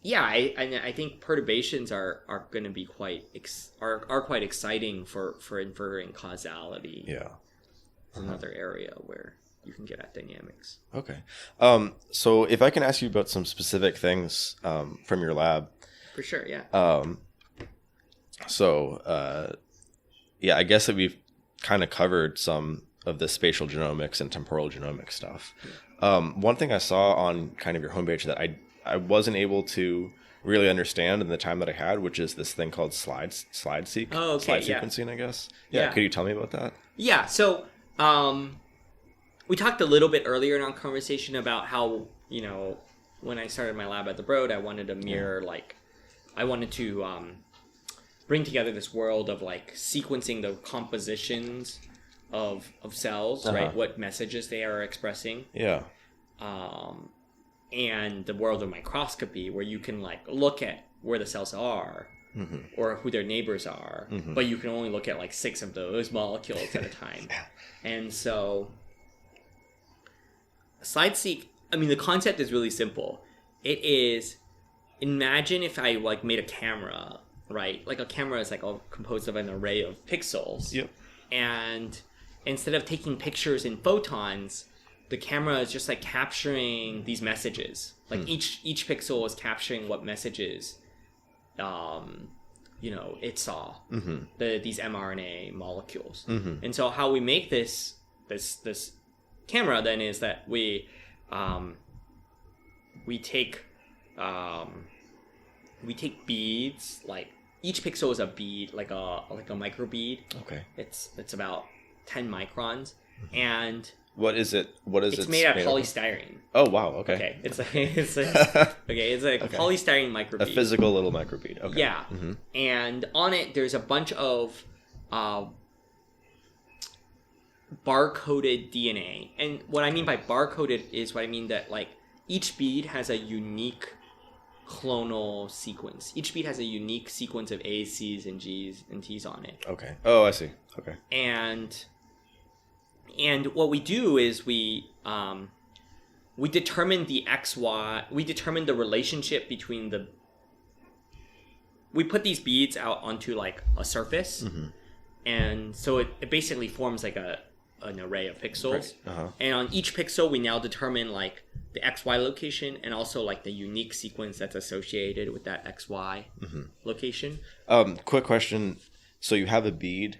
[SPEAKER 2] I think perturbations are going to be quite exciting for inferring causality. It's another area where you can get at dynamics.
[SPEAKER 1] Okay. So if I can ask you about some specific things from your lab.
[SPEAKER 2] For sure, yeah.
[SPEAKER 1] I guess that we've kind of covered some of the spatial genomics and temporal genomics stuff. One thing I saw on kind of your homepage that I wasn't able to really understand in the time that I had, which is this thing called Slide Seq.
[SPEAKER 2] Oh, okay,
[SPEAKER 1] Slide sequencing, I guess. Yeah. Could you tell me about that? Yeah.
[SPEAKER 2] So we talked a little bit earlier in our conversation about how, when I started my lab at the Broad, I wanted to mirror I wanted to bring together this world of like sequencing the compositions of cells, right? What messages they are expressing. And the world of microscopy, where you can like look at where the cells are or who their neighbors are, but you can only look at like 6 of those molecules at a time. And so Slide Seq, the concept is really simple. It is, imagine if I like made a camera, right? Like a camera is like composed of an array of pixels. And instead of taking pictures in photons, the camera is just like capturing these messages. Like each pixel is capturing what messages, it saw. These mRNA molecules. And so how we make this camera then is that we take beads, like each pixel is a bead, like a microbead.
[SPEAKER 1] Okay.
[SPEAKER 2] It's about 10 microns, and
[SPEAKER 1] what is it?
[SPEAKER 2] It's made out of polystyrene.
[SPEAKER 1] Oh wow! Okay.
[SPEAKER 2] Okay. It's a polystyrene microbead.
[SPEAKER 1] A physical little microbead. Okay.
[SPEAKER 2] Yeah. And on it, there's a bunch of barcoded DNA. And what I mean by barcoded is what I mean that like each bead has a unique clonal sequence. Each bead has a unique sequence of A's, C's, and G's and T's on it.
[SPEAKER 1] Okay. Oh, I see. Okay.
[SPEAKER 2] And what we do is we determine the XY. We determine the relationship between we put these beads out onto like a surface, and so it basically forms like an array of pixels. And on each pixel, we now determine like the XY location and also like the unique sequence that's associated with that XY location.
[SPEAKER 1] Quick question. So you have a bead.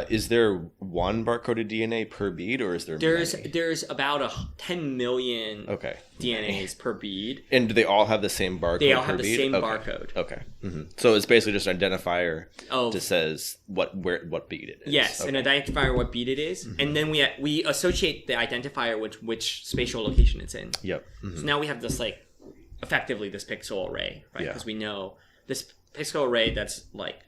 [SPEAKER 1] Is there one barcoded DNA per bead, or is there many?
[SPEAKER 2] There's about 10 million DNAs per bead.
[SPEAKER 1] And do they all have the same barcode?
[SPEAKER 2] They all have the
[SPEAKER 1] bead?
[SPEAKER 2] same barcode.
[SPEAKER 1] Okay. So it's basically just an identifier that says what bead it is.
[SPEAKER 2] Yes, an identifier what bead it is, and then we associate the identifier which spatial location it's in.
[SPEAKER 1] Yep.
[SPEAKER 2] So now we have this like effectively this pixel array, right? Because we know this pixel array that's like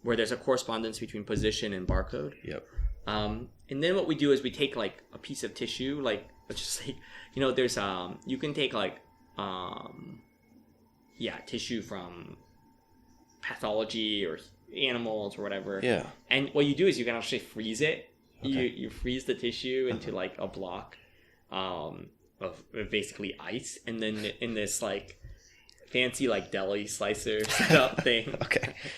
[SPEAKER 2] where there's a correspondence between position and barcode.
[SPEAKER 1] Yep.
[SPEAKER 2] And then what we do is we take like a piece of tissue, like let's just say, there's you can take like tissue from pathology or animals or whatever.
[SPEAKER 1] Yeah.
[SPEAKER 2] And what you do is you can actually freeze it. You freeze the tissue into like a block of basically ice, and then in this like fancy like deli slicer setup thing.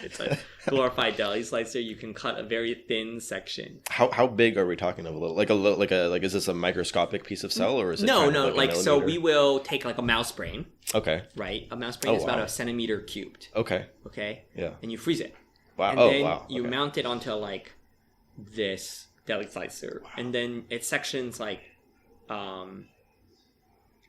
[SPEAKER 2] It's a glorified deli slicer. You can cut a very thin section.
[SPEAKER 1] How big are we talking of? Like is this a microscopic piece of cell, or is it
[SPEAKER 2] like so we will take like a mouse brain.
[SPEAKER 1] Okay.
[SPEAKER 2] Right? A mouse brain is about a centimeter cubed.
[SPEAKER 1] Okay.
[SPEAKER 2] Yeah. And you freeze it.
[SPEAKER 1] Wow.
[SPEAKER 2] And then you mount it onto like this deli slicer. Wow. And then it sections like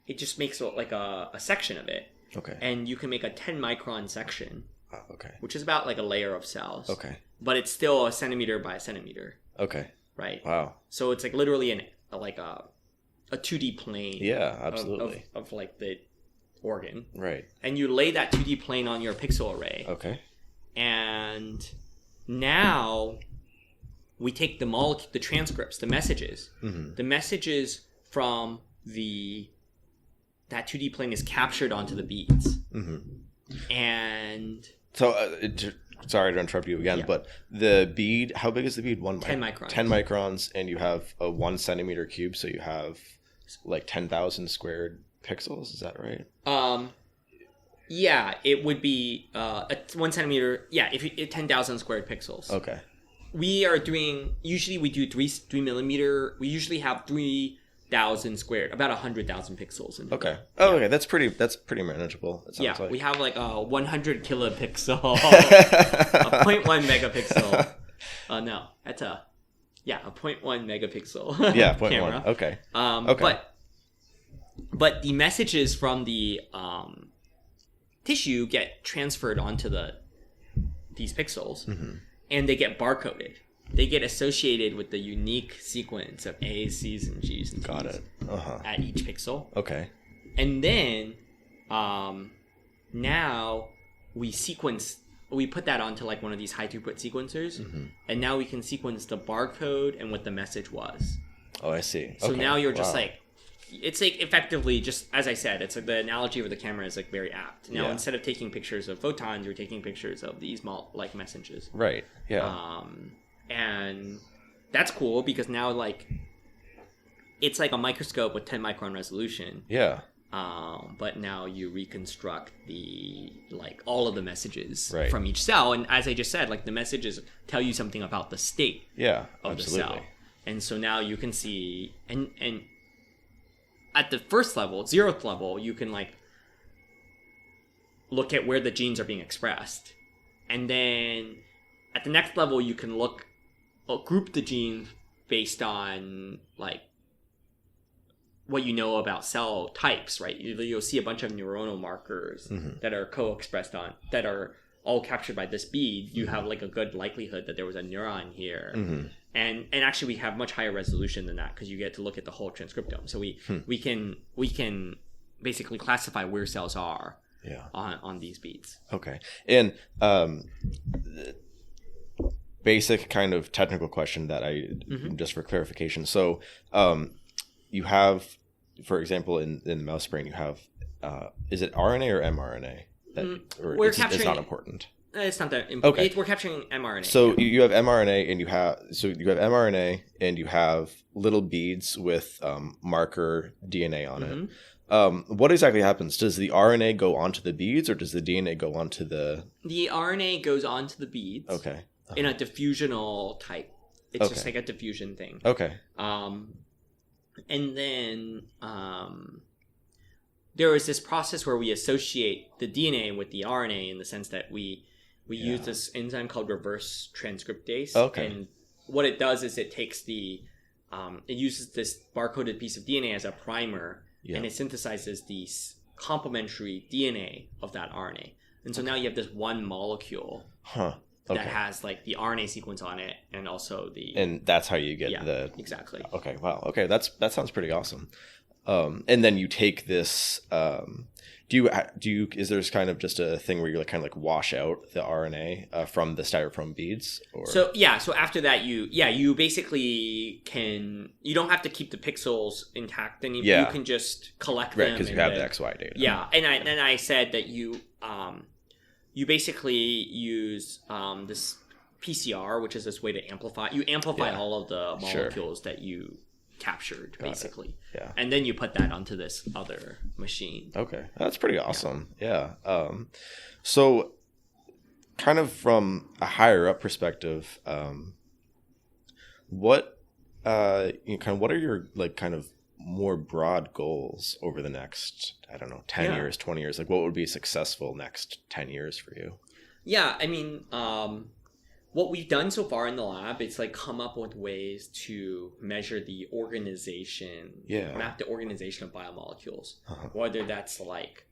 [SPEAKER 2] it just makes like a section of it.
[SPEAKER 1] Okay.
[SPEAKER 2] And you can make a 10 micron section.
[SPEAKER 1] Okay.
[SPEAKER 2] Which is about like a layer of cells.
[SPEAKER 1] Okay.
[SPEAKER 2] But it's still a centimeter by a centimeter.
[SPEAKER 1] Okay.
[SPEAKER 2] Right.
[SPEAKER 1] Wow.
[SPEAKER 2] So it's like literally a 2D plane.
[SPEAKER 1] Yeah, absolutely.
[SPEAKER 2] Of like the organ.
[SPEAKER 1] Right.
[SPEAKER 2] And you lay that 2D plane on your pixel array.
[SPEAKER 1] Okay.
[SPEAKER 2] And now we take the transcripts, the messages. The messages from that 2D plane is captured onto the beads. And
[SPEAKER 1] so, sorry to interrupt you again, but the bead, how big is the bead?
[SPEAKER 2] 10 microns.
[SPEAKER 1] 10 microns, and you have a 1 centimeter cube, so you have like 10,000 squared pixels. Is that right?
[SPEAKER 2] Yeah, it would be 1 centimeter. Yeah, if 10,000 squared pixels.
[SPEAKER 1] Okay.
[SPEAKER 2] We are doing. Usually, we do 3 millimeter. We usually have 3,000 squared, about 100,000 pixels.
[SPEAKER 1] Okay. Okay, that's pretty manageable. It sounds like.
[SPEAKER 2] We have like a 100 kilopixel, a 0.1 megapixel. No, that's a 0.1 megapixel.
[SPEAKER 1] Yeah, 0.1.
[SPEAKER 2] Camera.
[SPEAKER 1] Okay.
[SPEAKER 2] Okay. But the messages from the tissue get transferred onto these pixels, and they get barcoded. They get associated with the unique sequence of A's, C's, and G's and T's.
[SPEAKER 1] Got it.
[SPEAKER 2] At each pixel.
[SPEAKER 1] Okay.
[SPEAKER 2] And then now we put that onto like one of these high throughput sequencers, and now we can sequence the barcode and what the message was.
[SPEAKER 1] Oh, I see.
[SPEAKER 2] So now you're just like, it's like effectively just, as I said, it's like the analogy with the camera is like very apt. Now instead of taking pictures of photons, you're taking pictures of these like messages.
[SPEAKER 1] Right. Yeah.
[SPEAKER 2] And that's cool because now like it's like a microscope with 10 micron resolution.
[SPEAKER 1] Yeah.
[SPEAKER 2] But now you reconstruct all of the messages
[SPEAKER 1] right.
[SPEAKER 2] from each cell, and as I just said, like the messages tell you something about the state of the cell. And so now you can see and at the first level, 0th level, you can like look at where the genes are being expressed. And then at the next level you can group the genes based on like what you know about cell types, right? You'll see a bunch of neuronal markers that are co-expressed that are all captured by this bead. You have like a good likelihood that there was a neuron here. And actually we have much higher resolution than that because you get to look at the whole transcriptome. So we can basically classify where cells are on these beads.
[SPEAKER 1] Okay. And basic kind of technical question that just for clarification. So you have, for example, in the mouse brain, you have, is it RNA or mRNA? It's not important.
[SPEAKER 2] It's not that important. Okay. We're capturing mRNA.
[SPEAKER 1] So you have mRNA and you have little beads with marker DNA on it. What exactly happens? Does the RNA go onto the beads, or does the DNA go onto the...
[SPEAKER 2] The RNA goes onto the beads.
[SPEAKER 1] Okay.
[SPEAKER 2] In a diffusional type. It's just like a diffusion thing.
[SPEAKER 1] Okay.
[SPEAKER 2] And then there is this process where we associate the DNA with the RNA in the sense that we use this enzyme called reverse transcriptase.
[SPEAKER 1] Okay.
[SPEAKER 2] And what it does is it takes it uses this barcoded piece of DNA as a primer, and it synthesizes the complementary DNA of that RNA. And so now you have this one molecule that has like the RNA sequence on it, and also
[SPEAKER 1] and that's how you get
[SPEAKER 2] exactly.
[SPEAKER 1] Okay, wow. Okay, that sounds pretty awesome. And then you take this. Is there kind of just a thing where you like kind of like wash out the RNA from the styrofoam beads? Or?
[SPEAKER 2] So after that you basically you don't have to keep the pixels intact, and you can just collect them.
[SPEAKER 1] Right, because you have the XY data.
[SPEAKER 2] Yeah, and I said that you basically use this PCR, which is this way to amplify. You amplify all of the molecules that you captured, basically.
[SPEAKER 1] Yeah.
[SPEAKER 2] And then you put that onto this other machine.
[SPEAKER 1] Okay. That's pretty awesome. Yeah. So kind of from a higher up perspective, what are your like kind of more broad goals over the next, I don't know, 10 years, 20 years? Like what would be successful next 10 years for you?
[SPEAKER 2] Yeah, I mean, what we've done so far in the lab, it's like come up with ways to measure the organization, map the organization of biomolecules, whether that's like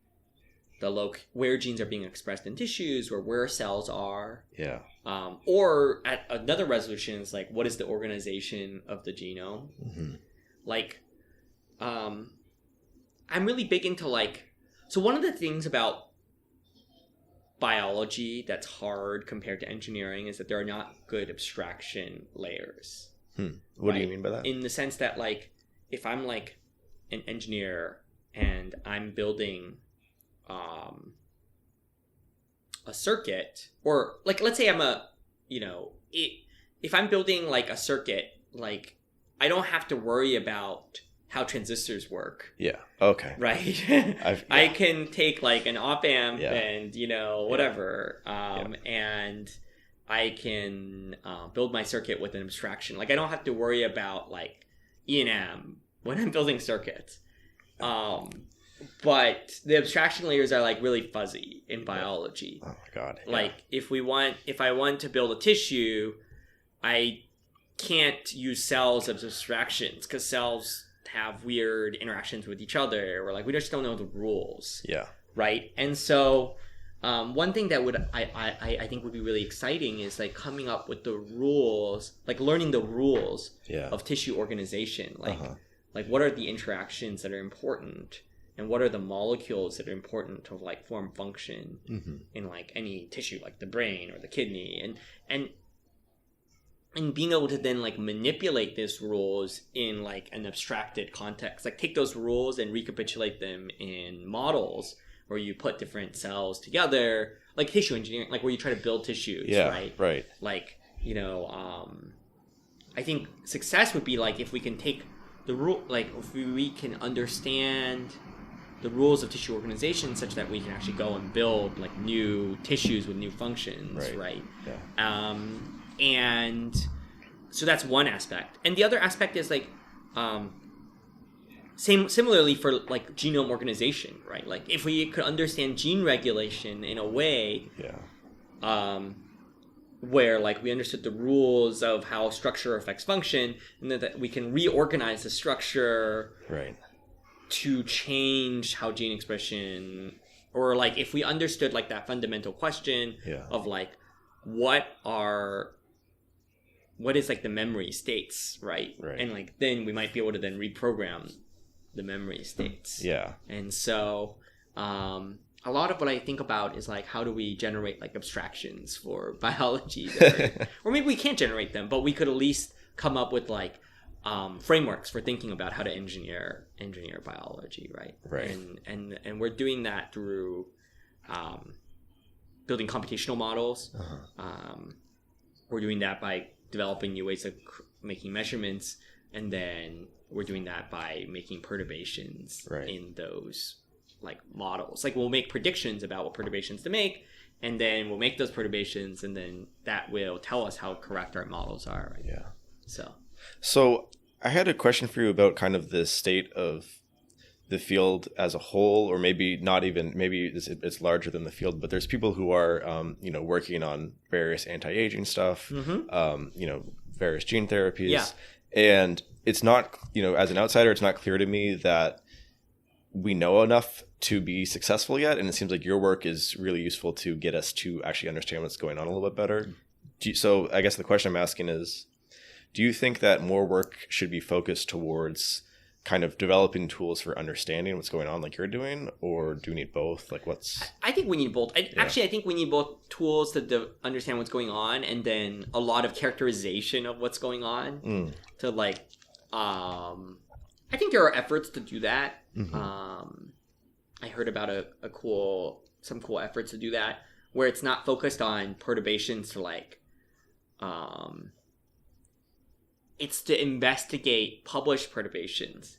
[SPEAKER 2] where genes are being expressed in tissues or where cells are. Yeah. Or at another resolution is like, what is the organization of the genome? Mm-hmm. Like, I'm really big into like, so one of the things about biology that's hard compared to engineering is that there are not good abstraction layers.
[SPEAKER 1] What do you mean by that?
[SPEAKER 2] In the sense that like if I'm like an engineer and I'm building a circuit, or like let's say I'm if I'm building like a circuit, like I don't have to worry about how transistors work.
[SPEAKER 1] Yeah. Okay.
[SPEAKER 2] Right. I can take like an op amp and whatever, and I can build my circuit with an abstraction. Like I don't have to worry about like E&M when I'm building circuits. But the abstraction layers are like really fuzzy in biology.
[SPEAKER 1] Oh my god. Yeah.
[SPEAKER 2] Like if I want to build a tissue, I can't use cells as abstractions because cells have weird interactions with each other, or like we just don't know the rules. Yeah. Right. And so one thing that I think would be really exciting is like coming up with the rules, like learning the rules of tissue organization. Like what are the interactions that are important, and what are the molecules that are important to like form function in like any tissue, like the brain or the kidney, and being able to then like manipulate these rules in like an abstracted context, like take those rules and recapitulate them in models where you put different cells together, like tissue engineering, like where you try to build tissues, right? Like, I think success would be like if we can take the rule, like if we can understand the rules of tissue organization such that we can actually go and build like new tissues with new functions, right? Yeah. And so that's one aspect. And the other aspect is like, similarly for like genome organization, right? Like if we could understand gene regulation in a way where like we understood the rules of how structure affects function, and that we can reorganize the structure to change how gene expression, or like if we understood like that fundamental question of like what is like the memory states, right? And like then we might be able to then reprogram the memory states. Yeah. And so a lot of what I think about is like how do we generate like abstractions for biology or maybe we can't generate them, but we could at least come up with like frameworks for thinking about how to engineer biology, right? And we're doing that through building computational models. We're doing that by developing new ways of making measurements, and then we're doing that by making perturbations in those like models. Like we'll make predictions about what perturbations to make, and then we'll make those perturbations, and then that will tell us how correct our models are. Right? Yeah. So I had a question for you about kind of the state of
[SPEAKER 1] the field as a whole, or maybe not even, maybe it's larger than the field, but there's people who are, working on various anti-aging stuff, various gene therapies.
[SPEAKER 2] Yeah.
[SPEAKER 1] And it's not, as an outsider, it's not clear to me that we know enough to be successful yet. And it seems like your work is really useful to get us to actually understand what's going on a little bit better. So I guess the question I'm asking is, do you think that more work should be focused towards kind of developing tools for understanding what's going on like you're doing, or do we need both? Like
[SPEAKER 2] I think we need both. Actually, I think we need both tools to understand what's going on, and then a lot of characterization of what's going on to I think there are efforts to do that. Mm-hmm. I heard about some cool efforts to do that where it's not focused on perturbations to it's to investigate published perturbations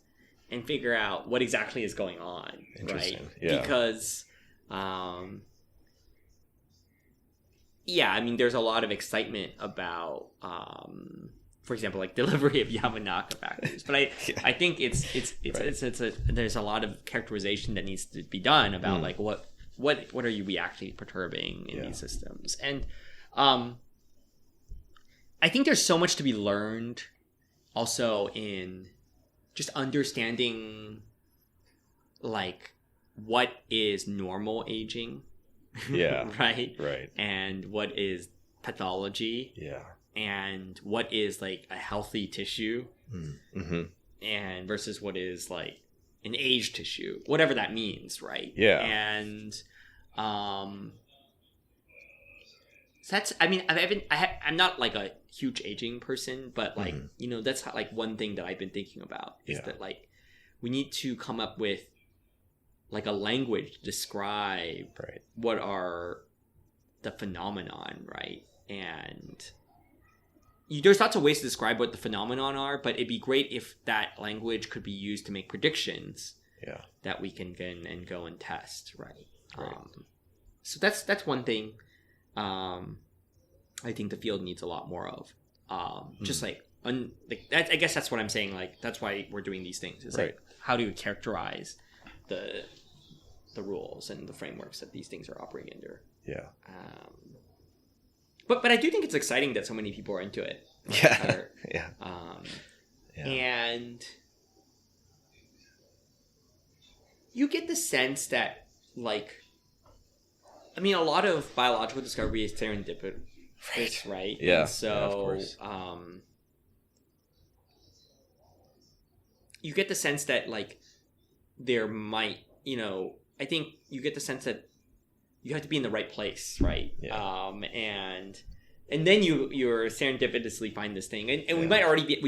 [SPEAKER 2] and figure out what exactly is going on, right? Yeah. Because, there's a lot of excitement about, for example, like delivery of Yamanaka factors. But I think there's a lot of characterization that needs to be done about like what are we actually perturbing in these systems, and I think there's so much to be learned also in just understanding like what is normal aging.
[SPEAKER 1] Yeah.
[SPEAKER 2] Right.
[SPEAKER 1] Right.
[SPEAKER 2] And what is pathology.
[SPEAKER 1] Yeah.
[SPEAKER 2] And what is like a healthy tissue.
[SPEAKER 1] Mm-hmm.
[SPEAKER 2] And versus what is like an aged tissue, whatever that means, right?
[SPEAKER 1] Yeah.
[SPEAKER 2] And so that's, I'm not like a huge aging person, but like, that's how, like one thing that I've been thinking about is that like we need to come up with like a language to describe what are the phenomenon, right? And there's lots of ways to describe what the phenomenon are, but it'd be great if that language could be used to make predictions that we can go and test, right? So that's one thing I think the field needs a lot more of. Just like that, I guess that's what I'm saying. Like that's why we're doing these things. Is like how do you characterize the rules and the frameworks that these things are operating under?
[SPEAKER 1] Yeah.
[SPEAKER 2] But I do think it's exciting that so many people are into it.
[SPEAKER 1] Yeah.
[SPEAKER 2] And you get the sense that like, a lot of biological discovery is serendipitous, right?
[SPEAKER 1] Yeah.
[SPEAKER 2] And so,
[SPEAKER 1] of course.
[SPEAKER 2] You get the sense that like there might, I think you get the sense that you have to be in the right place, right?
[SPEAKER 1] Yeah.
[SPEAKER 2] And then you're serendipitously find this thing, and we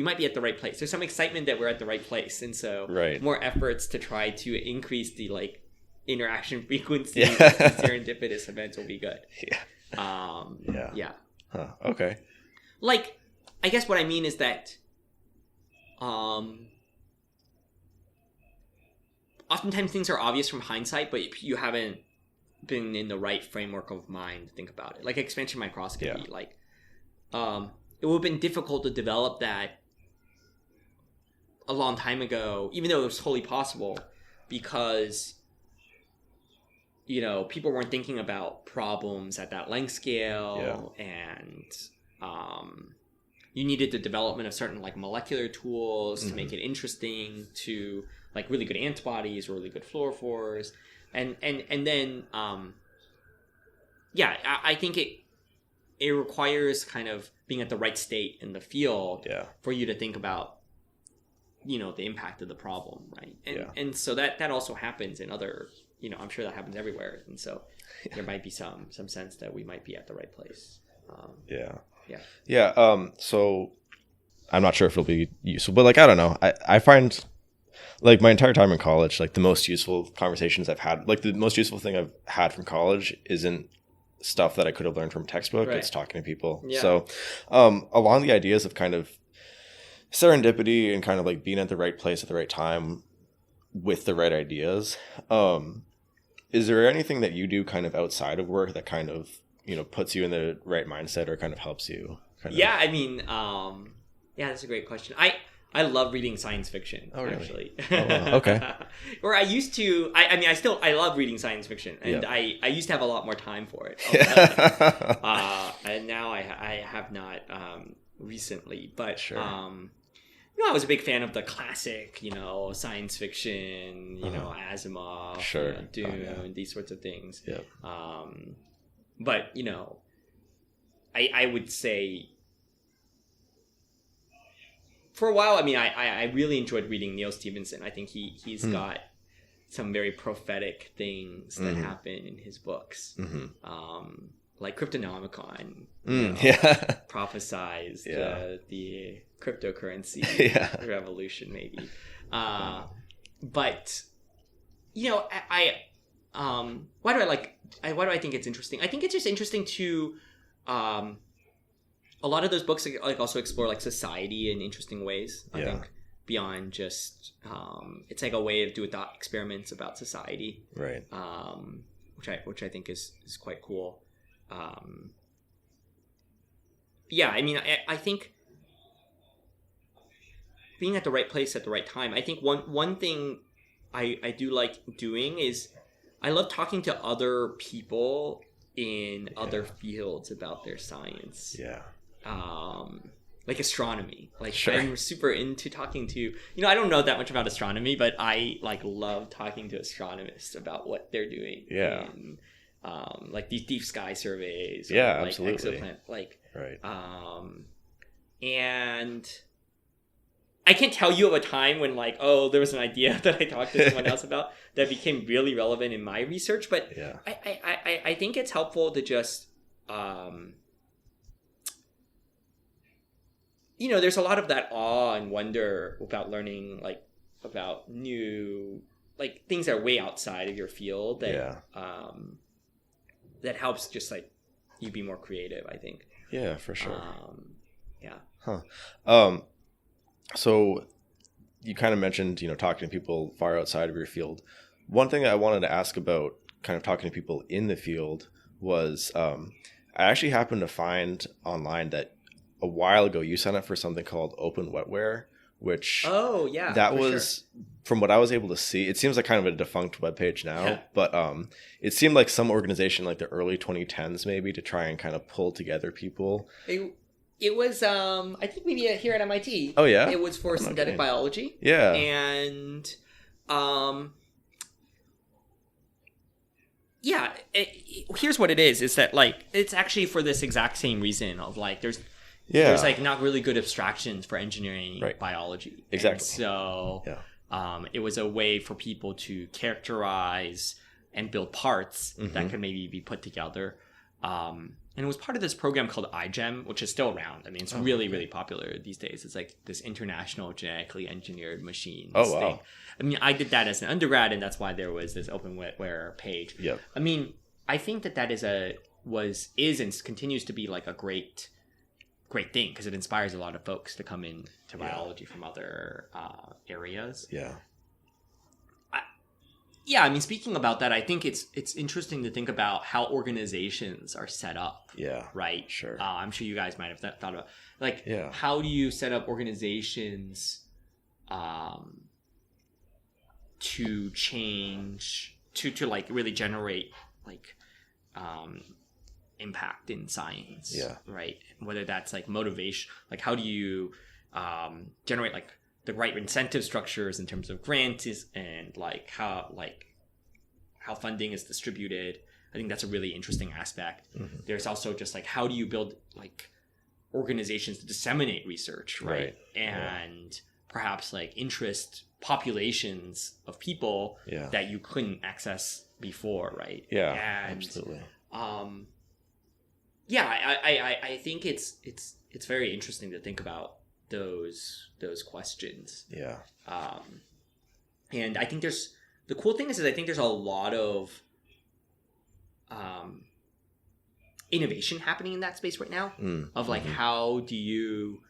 [SPEAKER 2] might be at the right place. There's some excitement that we're at the right place, and so more efforts to try to increase the like interaction frequency of serendipitous events will be good.
[SPEAKER 1] Yeah. Huh. Okay.
[SPEAKER 2] Like, I guess what I mean is that, oftentimes things are obvious from hindsight, but you haven't been in the right framework of mind to think about it. Like expansion microscopy, like, it would have been difficult to develop that a long time ago, even though it was totally possible, because people weren't thinking about problems at that length scale, and you needed the development of certain like molecular tools to make it interesting, to like really good antibodies or really good fluorophores, and then I think it requires kind of being at the right state in the field for you to think about the impact of the problem, right? And so that also happens in other, I'm sure that happens everywhere, and so there might be some sense that we might be at the right place.
[SPEAKER 1] So I'm not sure if it'll be useful, but like I don't know, I find like my entire time in college, like the most useful conversations I've had, like the most useful thing I've had from college isn't stuff that I could have learned from textbook. It's talking to people. So along the ideas of kind of serendipity and kind of like being at the right place at the right time with the right ideas, is there anything that you do kind of outside of work that kind of puts you in the right mindset or kind of helps you that's a great question.
[SPEAKER 2] I love reading science fiction.
[SPEAKER 1] Oh, really?
[SPEAKER 2] Actually.
[SPEAKER 1] Oh, wow. Okay.
[SPEAKER 2] Or I used to. I mean, I love reading science fiction, and
[SPEAKER 1] Yep.
[SPEAKER 2] I used to have a lot more time for it. And now I have not recently, but
[SPEAKER 1] Sure.
[SPEAKER 2] I was a big fan of the classic, science fiction, Asimov,
[SPEAKER 1] Sure.
[SPEAKER 2] Dune, these sorts of things.
[SPEAKER 1] Yep.
[SPEAKER 2] But I would say for a while, I mean, I really enjoyed reading Neil Stephenson. I think he's got some very prophetic things that happen in his books. Like Cryptonomicon, prophesized the cryptocurrency revolution, maybe. But why do I think it's interesting? I think it's just interesting to a lot of those books like also explore like society in interesting ways. I think beyond just it's like a way of doing thought experiments about society,
[SPEAKER 1] Right.
[SPEAKER 2] Which I think is quite cool. I mean, I think being at the right place at the right time. I think one thing I do like doing is I love talking to other people in other fields about their science.
[SPEAKER 1] Yeah.
[SPEAKER 2] Like astronomy. Like
[SPEAKER 1] Sure.
[SPEAKER 2] I'm super into talking to, I don't know that much about astronomy, but I love talking to astronomers about what they're doing.
[SPEAKER 1] Yeah.
[SPEAKER 2] In, like these deep sky surveys. Or
[SPEAKER 1] Yeah,
[SPEAKER 2] like
[SPEAKER 1] absolutely.
[SPEAKER 2] Exoplanet,
[SPEAKER 1] Right.
[SPEAKER 2] And I can't tell you of a time when there was an idea that I talked to someone else about that became really relevant in my research, but
[SPEAKER 1] Yeah.
[SPEAKER 2] I think it's helpful to just there's a lot of that awe and wonder about learning about new things that are way outside of your field that that helps just you be more creative, I think.
[SPEAKER 1] Yeah, for sure.
[SPEAKER 2] Yeah.
[SPEAKER 1] So you kind of mentioned, talking to people far outside of your field. One thing I wanted to ask about kind of talking to people in the field was I actually happened to find online that a while ago you signed up for something called OpenWetWare, which that was from what I was able to see. It seems like kind of a defunct webpage now, but it seemed like some organization like the early 2010s maybe to try and kind of pull together people.
[SPEAKER 2] It was, I think maybe here at MIT.
[SPEAKER 1] Oh, yeah?
[SPEAKER 2] It was for synthetic biology.
[SPEAKER 1] Yeah.
[SPEAKER 2] And, here's what it is that, it's actually for this exact same reason of, there's not really good abstractions for engineering biology.
[SPEAKER 1] Exactly.
[SPEAKER 2] And so, it was a way for people to characterize and build parts that could maybe be put together. And it was part of this program called iGEM, which is still around. I mean, it's really popular these days. It's like this international genetically engineered machines thing. I mean, I did that as an undergrad, and that's why there was this OpenWetWare page.
[SPEAKER 1] Yep.
[SPEAKER 2] I mean, I think that is and continues to be a great thing because it inspires a lot of folks to come into biology from other areas.
[SPEAKER 1] Yeah.
[SPEAKER 2] I mean, speaking about that, I think it's interesting to think about how organizations are set up.
[SPEAKER 1] Yeah.
[SPEAKER 2] Right?
[SPEAKER 1] Sure.
[SPEAKER 2] I'm sure you guys might have thought about how do you set up organizations to change to really generate impact in science.
[SPEAKER 1] Yeah.
[SPEAKER 2] Right. Whether that's motivation, how do you generate the right incentive structures in terms of grants and how funding is distributed. I think that's a really interesting aspect. There's also just how do you build organizations to disseminate research, right? And perhaps interest populations of people that you couldn't access before, right?
[SPEAKER 1] Yeah,
[SPEAKER 2] and,
[SPEAKER 1] absolutely.
[SPEAKER 2] I think it's very interesting to think about those questions.
[SPEAKER 1] Yeah.
[SPEAKER 2] And I think the cool thing is I think there's a lot of innovation happening in that space right now of how do you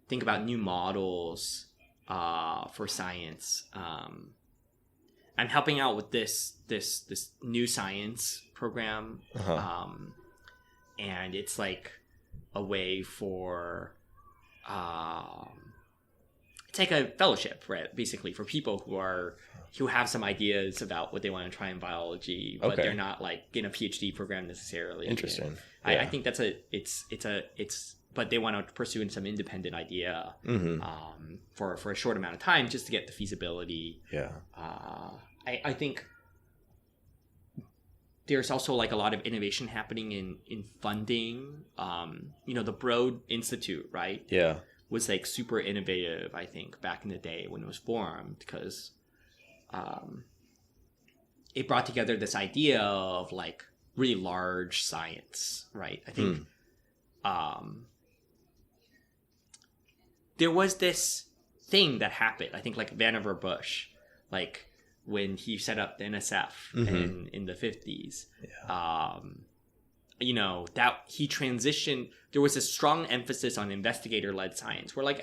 [SPEAKER 2] think about new models for science. I'm helping out with this new science program, and it's a way for it's like a fellowship, right? Basically for people who have some ideas about what they want to try in biology, but they're not like in a PhD program necessarily.
[SPEAKER 1] Interesting.
[SPEAKER 2] Yeah. I think that's but they want to pursue some independent idea for a short amount of time just to get the feasibility.
[SPEAKER 1] Yeah.
[SPEAKER 2] I think there's also like a lot of innovation happening in funding. The Broad Institute, right?
[SPEAKER 1] Yeah.
[SPEAKER 2] Was like super innovative, I think, back in the day when it was formed, because it brought together this idea of like really large science, right? I think there was this thing that happened, I think, like Vannevar Bush, like when he set up the NSF in the 50s. Yeah. That he transitioned, there was a strong emphasis on investigator-led science, where like,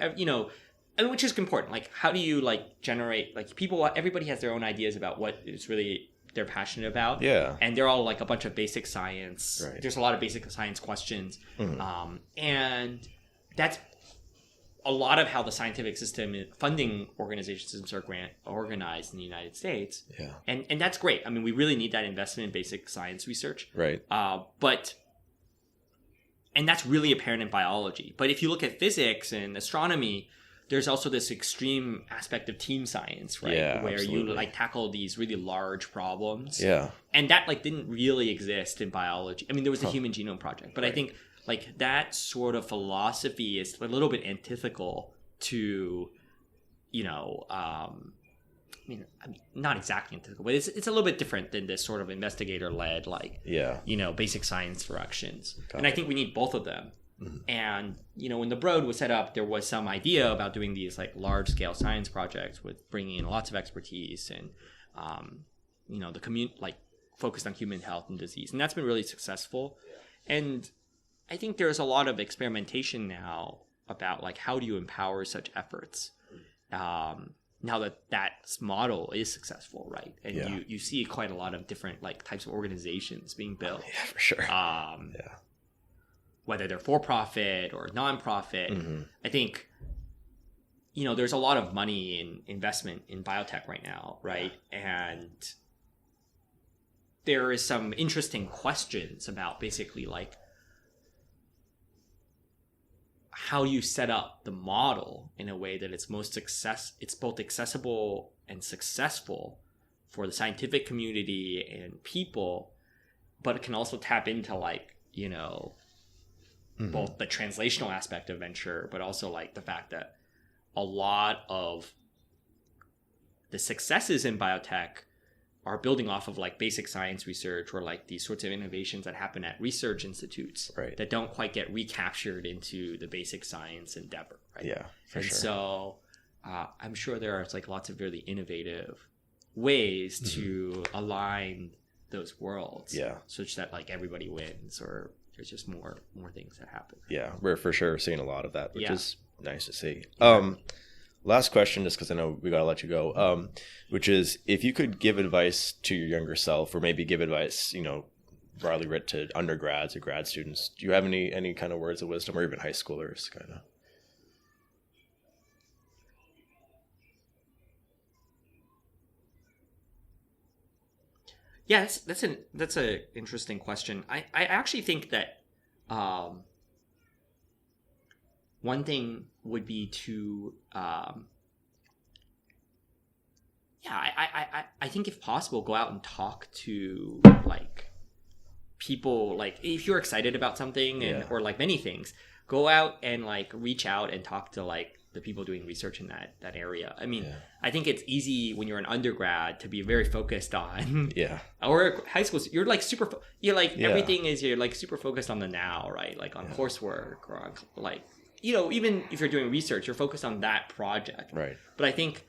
[SPEAKER 2] which is important. Like, how do you like generate, like everybody has their own ideas about what is really they're passionate about. Yeah. And they're all like a bunch of basic science. Right. There's a lot of basic science questions. And that's a lot of how the scientific system, funding organizations are organized in the United States. Yeah. And that's great. I mean, we really need that investment in basic science research. Right. And that's really apparent in biology. But if you look at physics and astronomy, there's also this extreme aspect of team science, right? Yeah, where absolutely. You like tackle these really large problems. Yeah. And that like didn't really exist in biology. I mean, there was the Human Genome Project, but right. I think like that sort of philosophy is a little bit antithetical to, not exactly antithetical, but it's a little bit different than this sort of investigator-led, like, basic science directions. And I think we need both of them. And, when the Broad was set up, there was some idea about doing these like large-scale science projects with bringing in lots of expertise and, the community, like focused on human health and disease. And that's been really successful. And I think there's a lot of experimentation now about like how do you empower such efforts now that model is successful, right? And you see quite a lot of different like types of organizations being built. Yeah, for sure. Whether they're for-profit or non-profit. I think, there's a lot of money in investment in biotech right now, right? And there is some interesting questions about basically like how you set up the model in a way that it's both accessible and successful for the scientific community and people, but it can also tap into like, both the translational aspect of venture, but also like the fact that a lot of the successes in biotech are building off of like basic science research or like these sorts of innovations that happen at research institutes that don't quite get recaptured into the basic science endeavor. Right? Yeah, for sure. So I'm sure there are like lots of really innovative ways to align those worlds such that like everybody wins, or there's just more things that happen. Yeah,
[SPEAKER 1] we're for sure seeing a lot of that, which is nice to see. Last question, just because I know we got to let you go, which is if you could give advice to your younger self, or maybe give advice, broadly writ to undergrads or grad students, do you have any kind of words of wisdom, or even high schoolers kind of?
[SPEAKER 2] Yeah, that's an interesting question. I actually think that one thing would be to I think if possible, go out and talk to like people, like if you're excited about something or like many things, go out and like reach out and talk to like the people doing research in that area. I mean, I think it's easy when you're an undergrad to be very focused on or high school. You're like everything is, you're like super focused on the now, right? Like on coursework or on like, even if you're doing research, you're focused on that project. Right. But I think,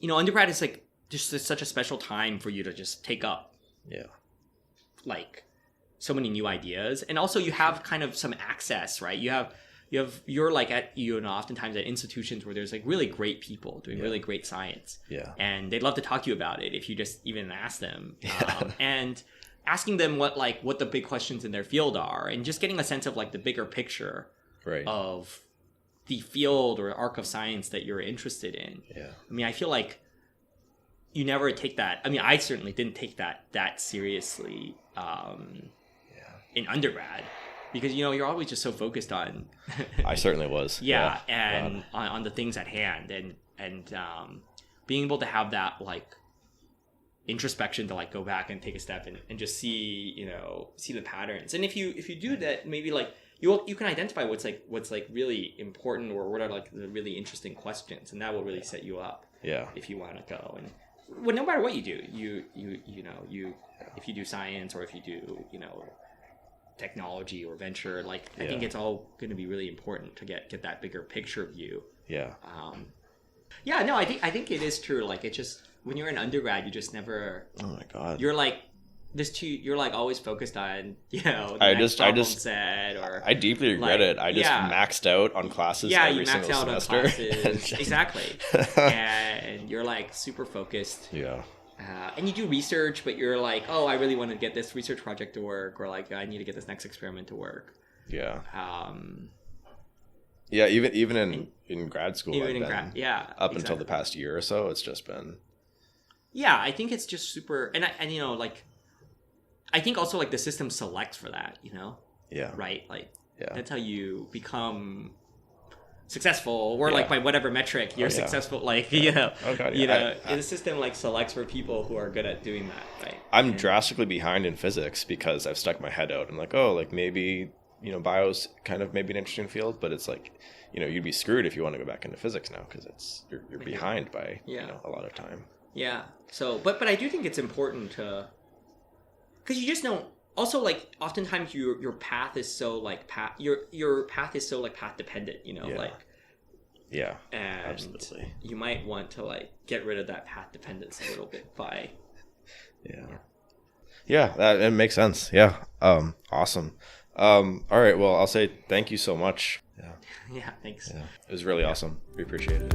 [SPEAKER 2] undergrad is like just such a special time for you to just take up like so many new ideas. And also you have kind of some access, right? You're like at, oftentimes at institutions where there's like really great people doing really great science. Yeah. And they'd love to talk to you about it if you just even ask them. And asking them what the big questions in their field are, and just getting a sense of like the bigger picture of the field or arc of science that you're interested in.
[SPEAKER 1] Yeah.
[SPEAKER 2] I mean, I feel like you never take that. I mean, I certainly didn't take that seriously in undergrad, because you're always just so focused on.
[SPEAKER 1] I certainly was.
[SPEAKER 2] And on the things at hand, and being able to have that like introspection to like go back and take a step and just see the patterns. And if you do that, maybe like you can identify what's really important, or what are like the really interesting questions, and that will really set you up.
[SPEAKER 1] Yeah.
[SPEAKER 2] If you want to go, and well, no matter what you do, you if you do science, or if you do technology or venture, like I think it's all going to be really important to get that bigger picture view.
[SPEAKER 1] Yeah.
[SPEAKER 2] No, I think it is true. Like, it's just when you're an undergrad, you just never.
[SPEAKER 1] Oh my God.
[SPEAKER 2] You're like you're like always focused on set, or
[SPEAKER 1] I deeply regret it. I just maxed out on classes. Every single semester. On classes.
[SPEAKER 2] Exactly. And you're like super focused.
[SPEAKER 1] Yeah.
[SPEAKER 2] And you do research, but you're like, oh, I really want to get this research project to work, or like I need to get this next experiment to work.
[SPEAKER 1] Yeah. Yeah, even in grad school, up until the past year or so, it's just been.
[SPEAKER 2] Yeah, I think it's just super, and like, I think also like the system selects for that,
[SPEAKER 1] Yeah.
[SPEAKER 2] Right, like that's how you become successful, or like by whatever metric you're successful, like the system like selects for people who are good at doing that, right?
[SPEAKER 1] I'm drastically behind in physics because I've stuck my head out and like, oh, like maybe bio's kind of maybe an interesting field, but it's like you'd be screwed if you want to go back into physics now, because you're behind by a lot of time.
[SPEAKER 2] So but I do think it's important to, because you just don't. Also, like, oftentimes your path is so like your path is so like path dependent, like.
[SPEAKER 1] Yeah.
[SPEAKER 2] And
[SPEAKER 1] absolutely.
[SPEAKER 2] You might want to like get rid of that path dependence a little bit by.
[SPEAKER 1] Yeah, it makes sense. Yeah. Awesome. All right. Well, I'll say thank you so much. Yeah.
[SPEAKER 2] Yeah. Thanks.
[SPEAKER 1] Yeah. It was really awesome. We appreciate it.